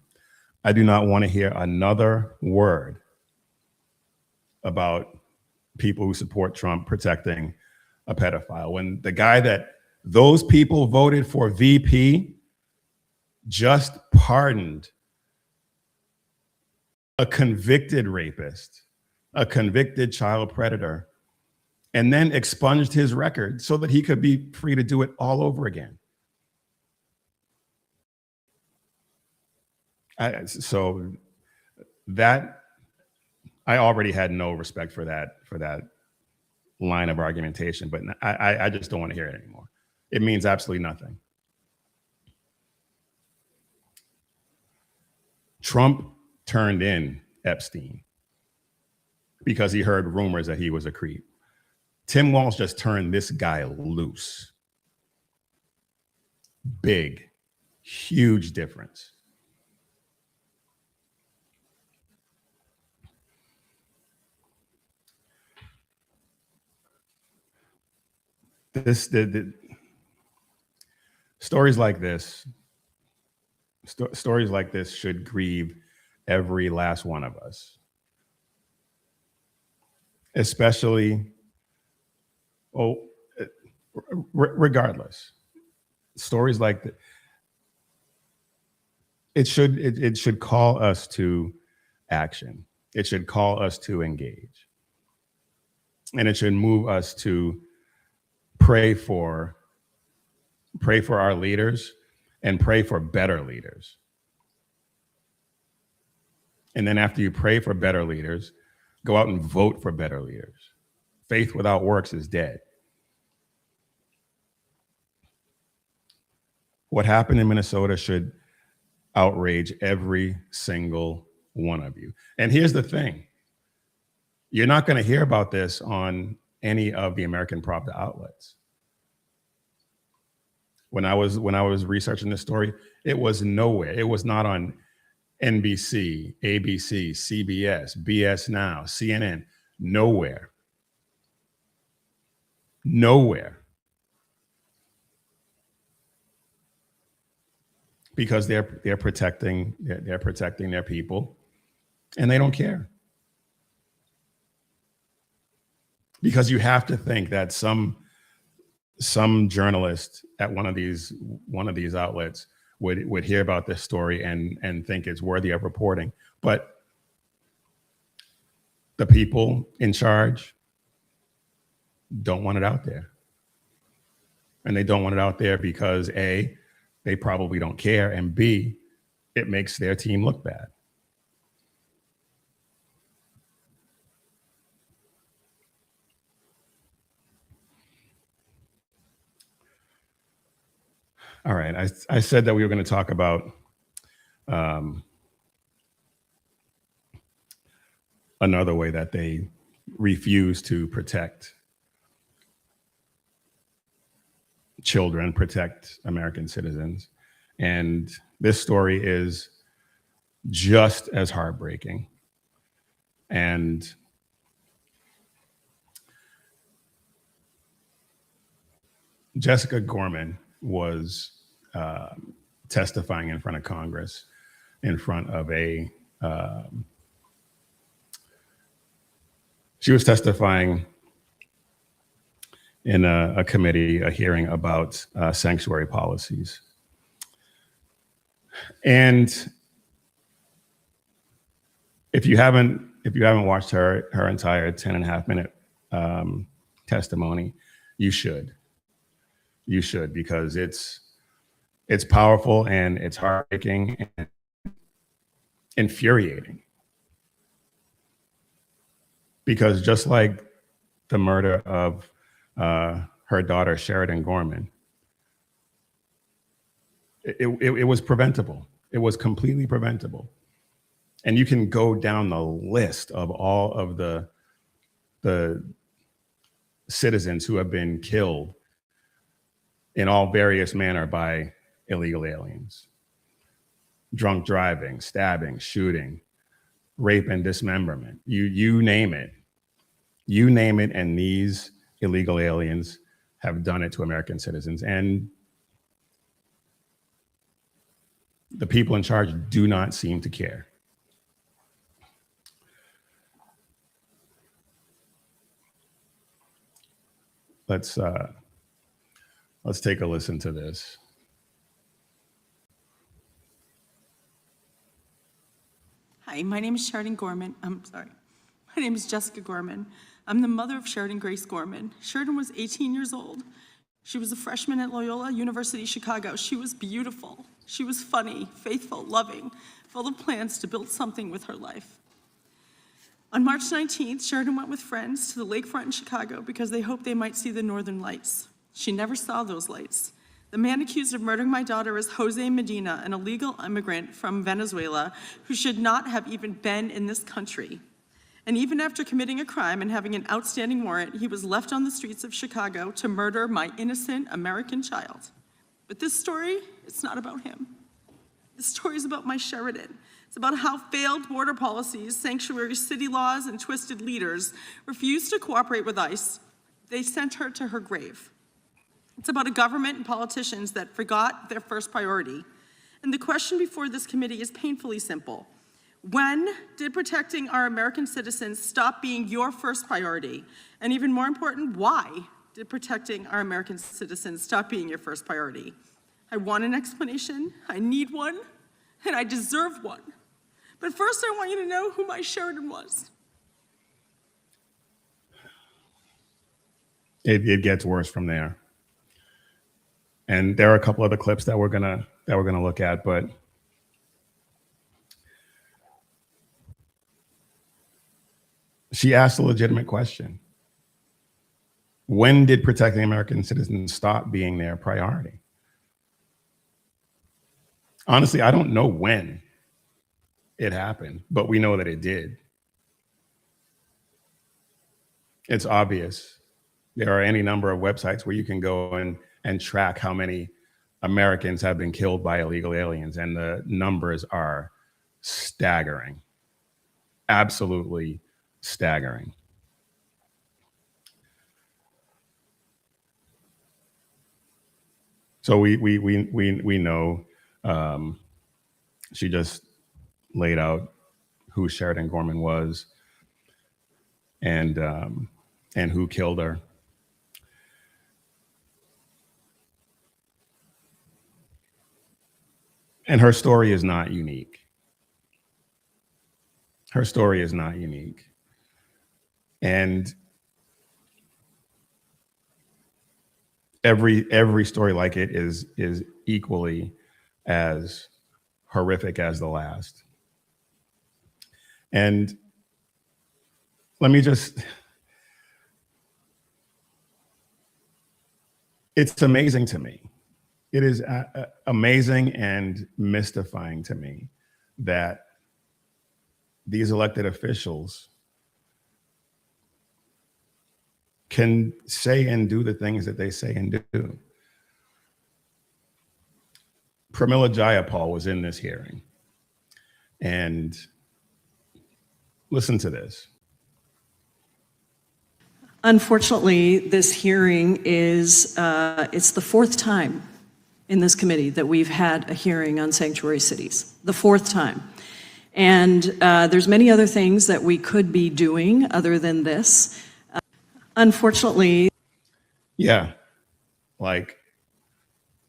I do not want to hear another word about people who support Trump protecting a pedophile. When the guy that those people voted for VP just pardoned a convicted rapist, a convicted child predator, and then expunged his record so that he could be free to do it all over again. So that I already had no respect for that line of argumentation, but I just don't want to hear it anymore. It means absolutely nothing. Trump turned in Epstein because he heard rumors that he was a creep. Tim Walz just turned this guy loose. Big, huge difference. The stories like this should grieve every last one of us, especially, regardless. Stories like that, it should call us to action. It should call us to engage, and it should move us to pray for our leaders and pray for better leaders. And then after you pray for better leaders, go out and vote for better leaders. Faith without works is dead. What happened in Minnesota should outrage every single one of you. And here's the thing. You're not going to hear about this on any of the American Pravda outlets. When I was researching this story, it was nowhere. It was not on NBC, ABC, CBS, BS Now, CNN, nowhere. Nowhere. Because they're protecting their people, and they don't care. Because you have to think that some journalist at one of these outlets would hear about this story and think it's worthy of reporting. But the people in charge don't want it out there. And they don't want it out there because A, they probably don't care, and B, it makes their team look bad. All right, I said that we were going to talk about another way that they refuse to protect children, protect American citizens. And this story is just as heartbreaking. And Jessica Gorman was testifying in front of Congress, in front of she was testifying in a committee, a hearing about sanctuary policies. And if you haven't watched her entire 10.5-minute testimony, you should. You should, because it's powerful and it's heartbreaking and infuriating. Because just like the murder of her daughter, Sheridan Gorman, it was preventable. It was completely preventable. And you can go down the list of all of the citizens who have been killed in all various manner by illegal aliens. Drunk driving, stabbing, shooting, rape and dismemberment. You name it. You name it, and these illegal aliens have done it to American citizens. And the people in charge do not seem to care. Let's take a listen to this. Hi, my name is Sheridan Gorman. My name is Jessica Gorman. I'm the mother of Sheridan Grace Gorman. Sheridan was 18 years old. She was a freshman at Loyola University, Chicago. She was beautiful. She was funny, faithful, loving, full of plans to build something with her life. On March 19th, Sheridan went with friends to the lakefront in Chicago because they hoped they might see the northern lights. She never saw those lights. The man accused of murdering my daughter is Jose Medina, an illegal immigrant from Venezuela who should not have even been in this country. And even after committing a crime and having an outstanding warrant, he was left on the streets of Chicago to murder my innocent American child. But this story, it's not about him. This story is about my Sheridan. It's about how failed border policies, sanctuary city laws, and twisted leaders refused to cooperate with ICE. They sent her to her grave. It's about a government and politicians that forgot their first priority. And the question before this committee is painfully simple. When did protecting our American citizens stop being your first priority? And even more important, why did protecting our American citizens stop being your first priority? I want an explanation, I need one, and I deserve one. But first I want you to know who my Sheridan was. It gets worse from there. And there are a couple other clips that we're gonna look at, but she asked a legitimate question. When did protecting American citizens stop being their priority? Honestly, I don't know when it happened, but we know that it did. It's obvious. There are any number of websites where you can go and track how many Americans have been killed by illegal aliens, and the numbers are staggering, absolutely staggering. So we know she just laid out who Sheridan Gorman was and who killed her. And her story is not unique. Her story is not unique. And every story like it is equally as horrific as the last. And let me just, it's amazing to me. It is amazing and mystifying to me that these elected officials can say and do the things that they say and do. Pramila Jayapal was in this hearing, and listen to this. Unfortunately, this hearing is, it's the fourth time in this committee that we've had a hearing on sanctuary cities, the fourth time. And there's many other things that we could be doing other than this. Unfortunately. Yeah, like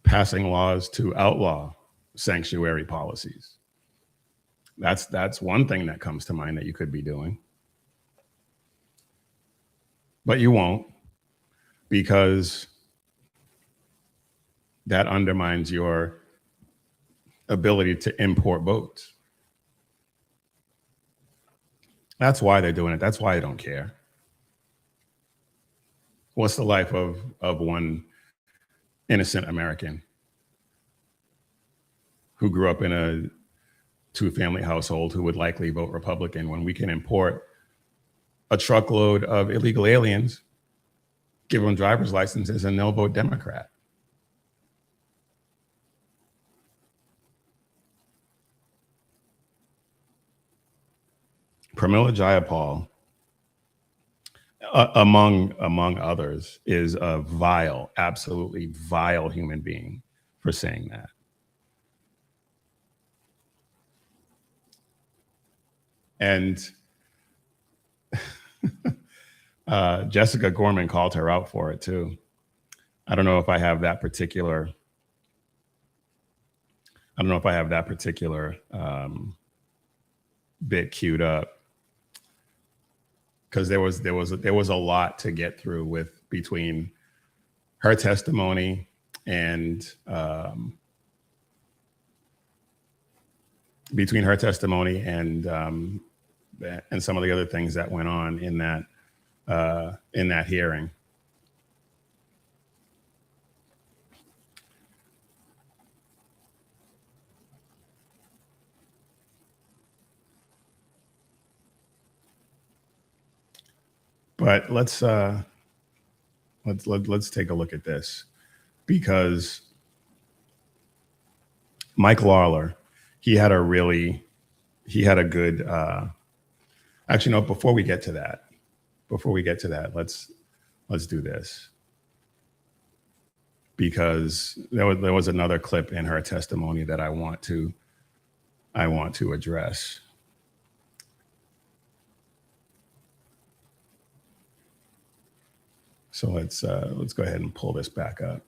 passing laws to outlaw sanctuary policies. That's one thing that comes to mind that you could be doing. But you won't, because that undermines your ability to import votes. That's why they're doing it. That's why they don't care. What's the life of one innocent American who grew up in a two-family household who would likely vote Republican when we can import a truckload of illegal aliens, give them driver's licenses, and they'll vote Democrat? Pramila Jayapal, among others, is a vile, absolutely vile human being for saying that. And Jessica Gorman called her out for it too. I don't know if I have that particular bit queued up, because there was a lot to get through between her testimony and some of the other things that went on in that hearing. But let's take a look at this, because Mike Lawler, he had a good, actually, no, before we get to that, let's do this, because there was another clip in her testimony that I want to address. So let's go ahead and pull this back up.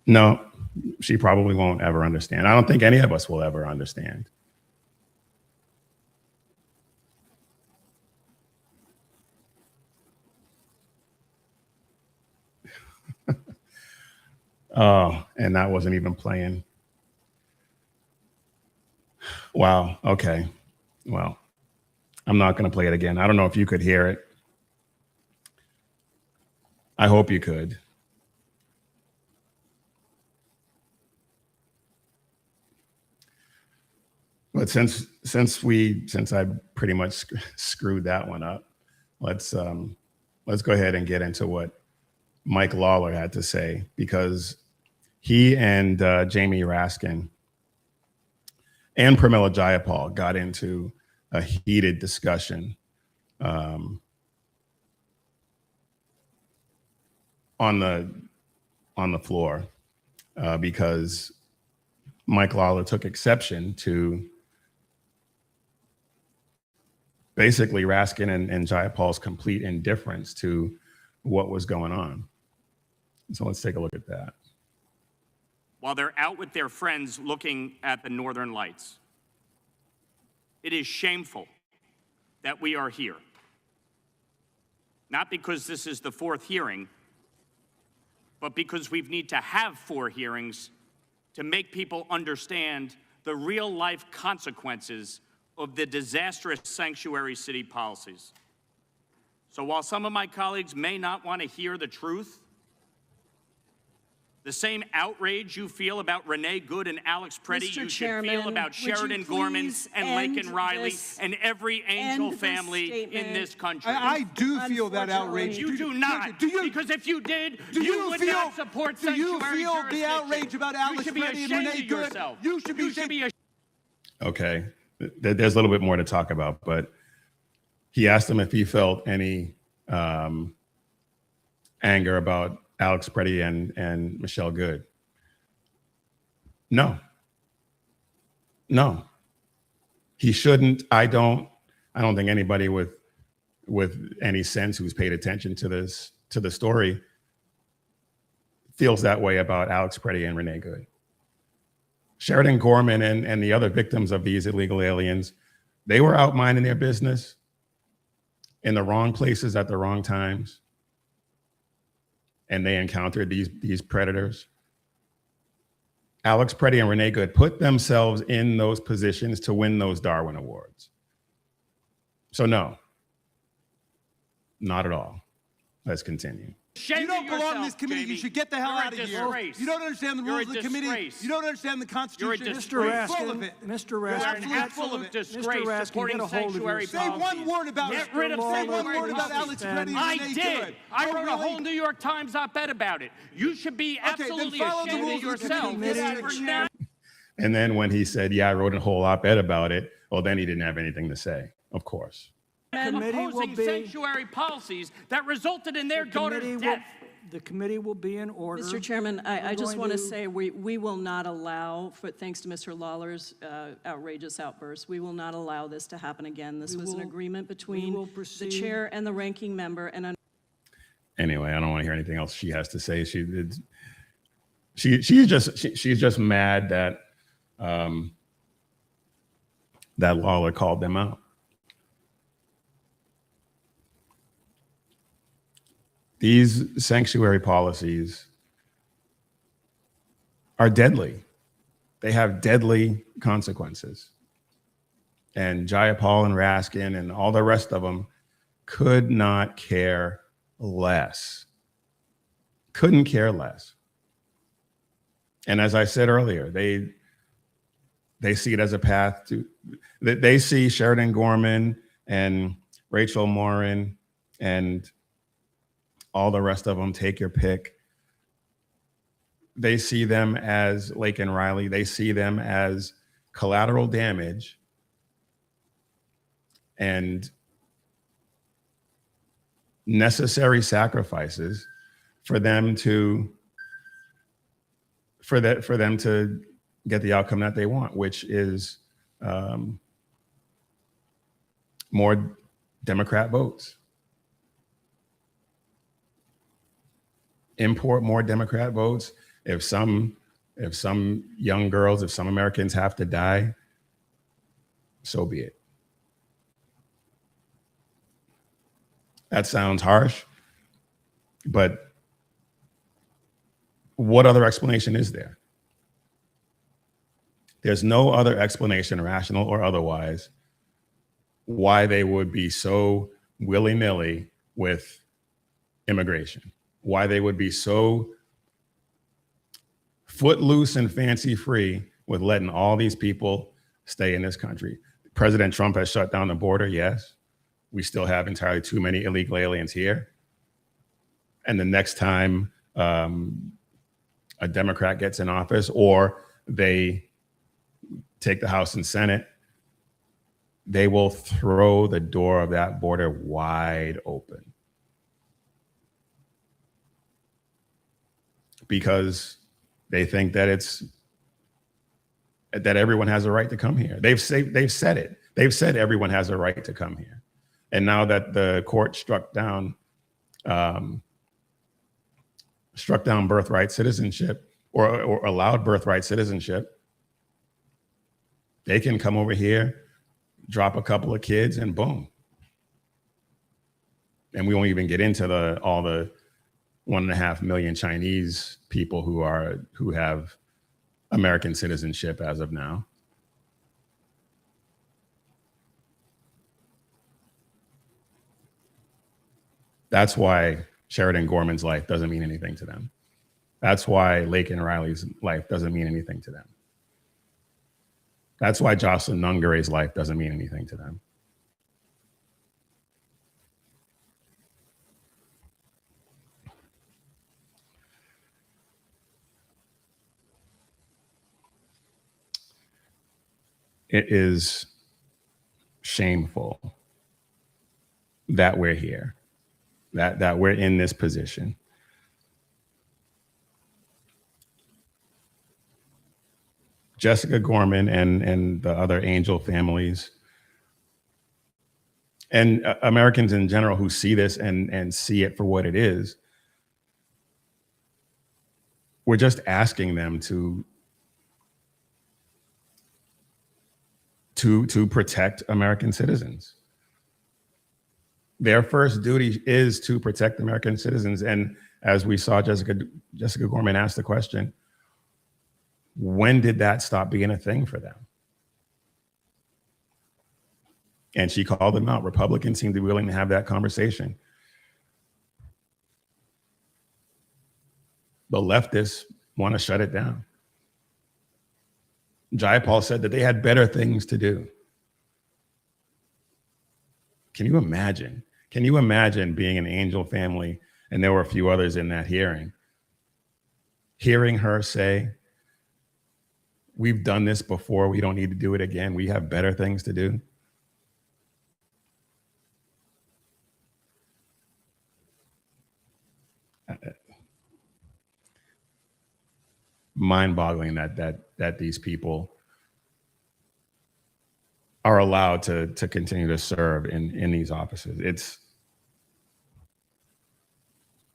No, she probably won't ever understand. I don't think any of us will ever understand. Oh, and that wasn't even playing. Wow. Okay. Well, I'm not going to play it again. I don't know if you could hear it. I hope you could. But since I pretty much screwed that one up, let's go ahead and get into what Mike Lawler had to say, because he and Jamie Raskin and Pramila Jayapal got into a heated discussion on the floor because Mike Lawler took exception to basically Raskin and Jayapal's complete indifference to what was going on. So let's take a look at that. While they're out with their friends looking at the Northern Lights, it is shameful that we are here. Not because this is the fourth hearing, but because we need to have 4 hearings to make people understand the real life consequences of the disastrous sanctuary city policies. So while some of my colleagues may not want to hear the truth, the same outrage you feel about Renee Good and Alex Preddy, you should feel about Sheridan Gorman and Laken Riley and every Angel family in this country. I do feel that outrage. You do not. Because if you did, you would not support sanctuary jurisdiction. Do you feel the outrage about Alex Preddy and Renee Good? You should be ashamed. Okay, there's a little bit more to talk about, but he asked him if he felt any anger about Alex Preddy and Michelle Good. No, he shouldn't. I don't think anybody with any sense who's paid attention to the story feels that way about Alex Preddy and Renee Good. Sheridan Gorman and the other victims of these illegal aliens, they were out minding their business in the wrong places at the wrong times. And they encountered these predators. Alex Preddy and Renee Good put themselves in those positions to win those Darwin Awards. So no, not at all. Let's continue. You don't belong in this committee. You should get the hell out of here. You don't understand the rules of the committee. You don't understand the Constitution. Mr. Raskin, Mr. Raskin, you're full of disgrace supporting sanctuary policies. Say one word about Get rid of sanctuary about Alex Preddy and I Renee did. Good. I wrote a whole New York Times op-ed about it. You should be absolutely ashamed of yourself for now. And then when he said, yeah, I wrote a whole op-ed about it, well, then he didn't have anything to say, of course. Opposing sanctuary policies that resulted in their daughter's death. The committee will be in order. Mr. Chairman, I just want to say we will not allow, thanks to Mr. Lawler's outrageous outburst, we will not allow this to happen again. This was an agreement between the chair and the ranking member. And anyway, I don't want to hear anything else she has to say. She's just mad that that Lawler called them out. These sanctuary policies are deadly. They have deadly consequences. And Jayapal and Raskin and all the rest of them could not care less. Couldn't care less. And as I said earlier, they see it as a path to, they see Sheridan Gorman and Rachel Morin and all the rest of them, take your pick. They see them as Laken Riley. They see them as collateral damage and necessary sacrifices for them to get the outcome that they want, which is more Democrat votes. Import more Democrat votes. If some young girls, if some Americans have to die, so be it. That sounds harsh, but What other explanation is there? There's no other explanation, rational or otherwise, why they would be so willy-nilly with immigration, why they would be so footloose and fancy-free with letting all these people stay in this country. President Trump has shut down the border, yes. We still have entirely too many illegal aliens here. And the next time a Democrat gets in office or they take the House and Senate, they will throw the door of that border wide open. Because they think that that everyone has a right to come here. They've said it. They've said everyone has a right to come here. And now that the court struck down birthright citizenship or allowed birthright citizenship, they can come over here, drop a couple of kids, and boom. And we won't even get into all the 1.5 million Chinese people who have American citizenship as of now. That's why Sheridan Gorman's life doesn't mean anything to them. That's why Laken Riley's life doesn't mean anything to them. That's why Jocelyn Nungare's life doesn't mean anything to them. It is shameful that we're here, that we're in this position. Jessica Gorman and the other Angel families and Americans in general who see this and see it for what it is, we're just asking them to protect American citizens. Their first duty is to protect American citizens. And as we saw Jessica Gorman ask the question, when did that stop being a thing for them? And she called them out. Republicans seem to be willing to have that conversation. The leftists want to shut it down. Jayapal said that they had better things to do. Can you imagine? Can you imagine being an Angel family, and there were a few others in that hearing, hearing her say, we've done this before, we don't need to do it again, we have better things to do? Mind-boggling that these people are allowed to continue to serve in these offices. It's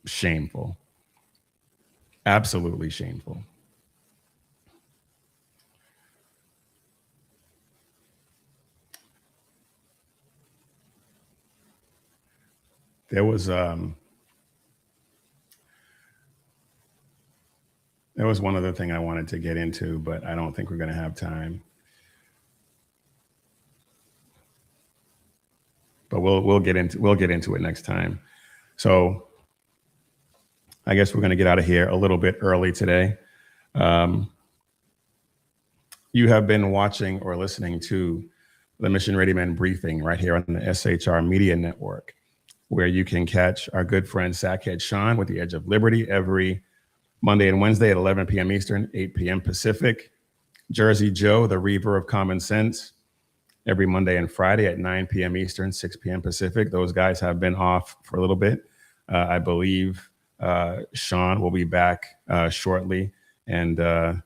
shameful, absolutely shameful. There was one other thing I wanted to get into, but I don't think we're going to have time. But we'll get into it next time. So I guess we're going to get out of here a little bit early today. You have been watching or listening to the Mission Ready Men briefing right here on the SHR Media Network, where you can catch our good friend Sackhead Sean with the Edge of Liberty every Monday and Wednesday at 11 p.m. Eastern, 8 p.m. Pacific. Jersey Joe, the Reaver of Common Sense, every Monday and Friday at 9 p.m. Eastern, 6 p.m. Pacific. Those guys have been off for a little bit. I believe Sean will be back shortly, and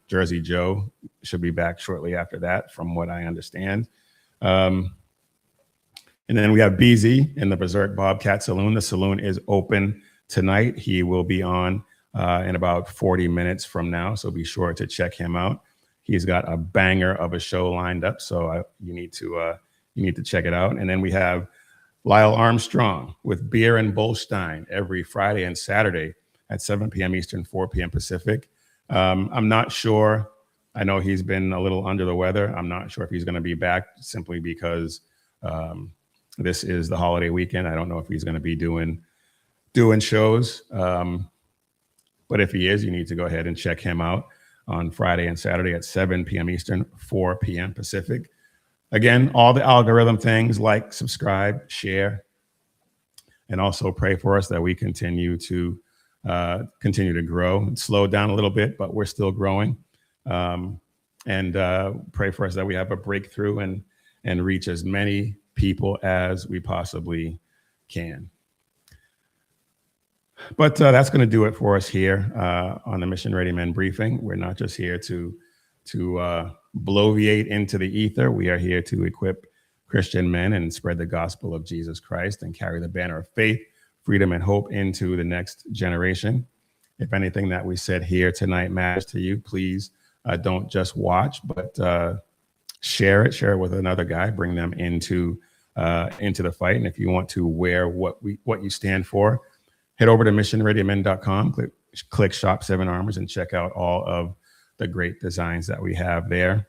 Jersey Joe should be back shortly after that, from what I understand. And then we have BZ in the Berserk Bobcat Saloon. The saloon is open tonight. He will be on in about 40 minutes from now, so be sure to check him out. He's got a banger of a show lined up, so you need to check it out. And then we have Lyle Armstrong with Beer and Bullstein every Friday and Saturday at 7 p.m. Eastern, 4 p.m. Pacific. I'm not sure. I know he's been a little under the weather. I'm not sure if he's going to be back simply because this is the holiday weekend. I don't know if he's going to be doing shows. But if he is, you need to go ahead and check him out on Friday and Saturday at 7 p.m. Eastern, 4 p.m. Pacific. Again, all the algorithm things, like, subscribe, share, and also pray for us that we continue to grow. It's slowed down a little bit, but we're still growing. And pray for us that we have a breakthrough and reach as many people as we possibly can. But that's going to do it for us here on the Mission Ready Men briefing. We're not just here to bloviate into the ether. We are here to equip Christian men and spread the gospel of Jesus Christ and carry the banner of faith, freedom, and hope into the next generation. If anything that we said here tonight matters to you, please don't just watch, but share it with another guy. Bring them into the fight. And if you want to wear what you stand for, head over to missionreadymen.com, click Shop 7 Armors, and check out all of the great designs that we have there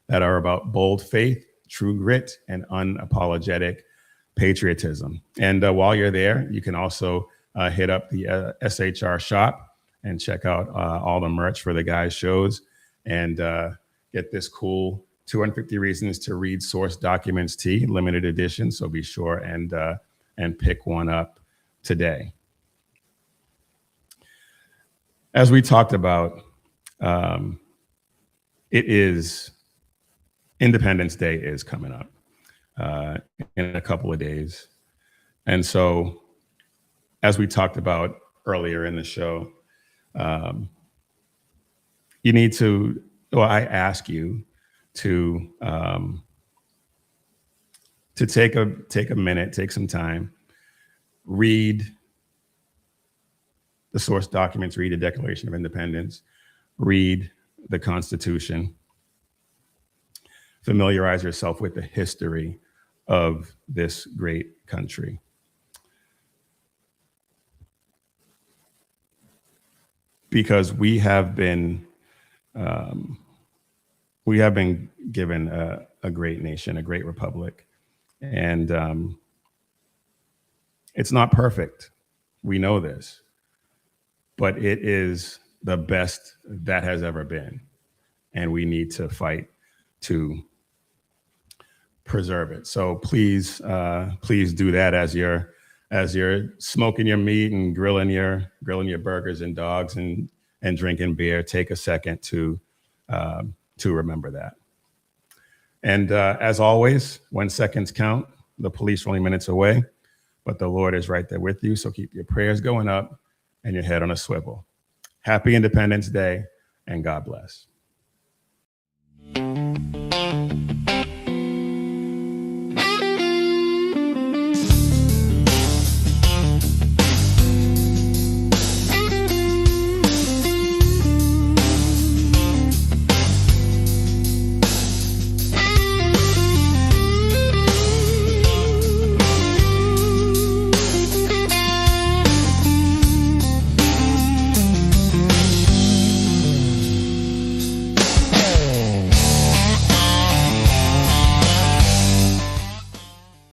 that are about bold faith, true grit, and unapologetic patriotism. And while you're there, you can also hit up the SHR shop and check out all the merch for the guys' shows and get this cool 250 Reasons to Read Source Documents tee, limited edition. So be sure and pick one up today. As we talked about, Independence Day is coming up in a couple of days. And so, as we talked about earlier in the show, I ask you to take a minute, take some time, read the source documents, read the Declaration of Independence, read the Constitution, familiarize yourself with the history of this great country. Because we have been given a great nation, a great republic, and it's not perfect. We know this, but it is the best that has ever been, and we need to fight to preserve it. So please do that as you're smoking your meat and grilling your burgers and dogs and drinking beer. Take a second to remember that. And as always, when seconds count, the police are only minutes away, but the Lord is right there with you. So keep your prayers going up and your head on a swivel. Happy Independence Day, and God bless.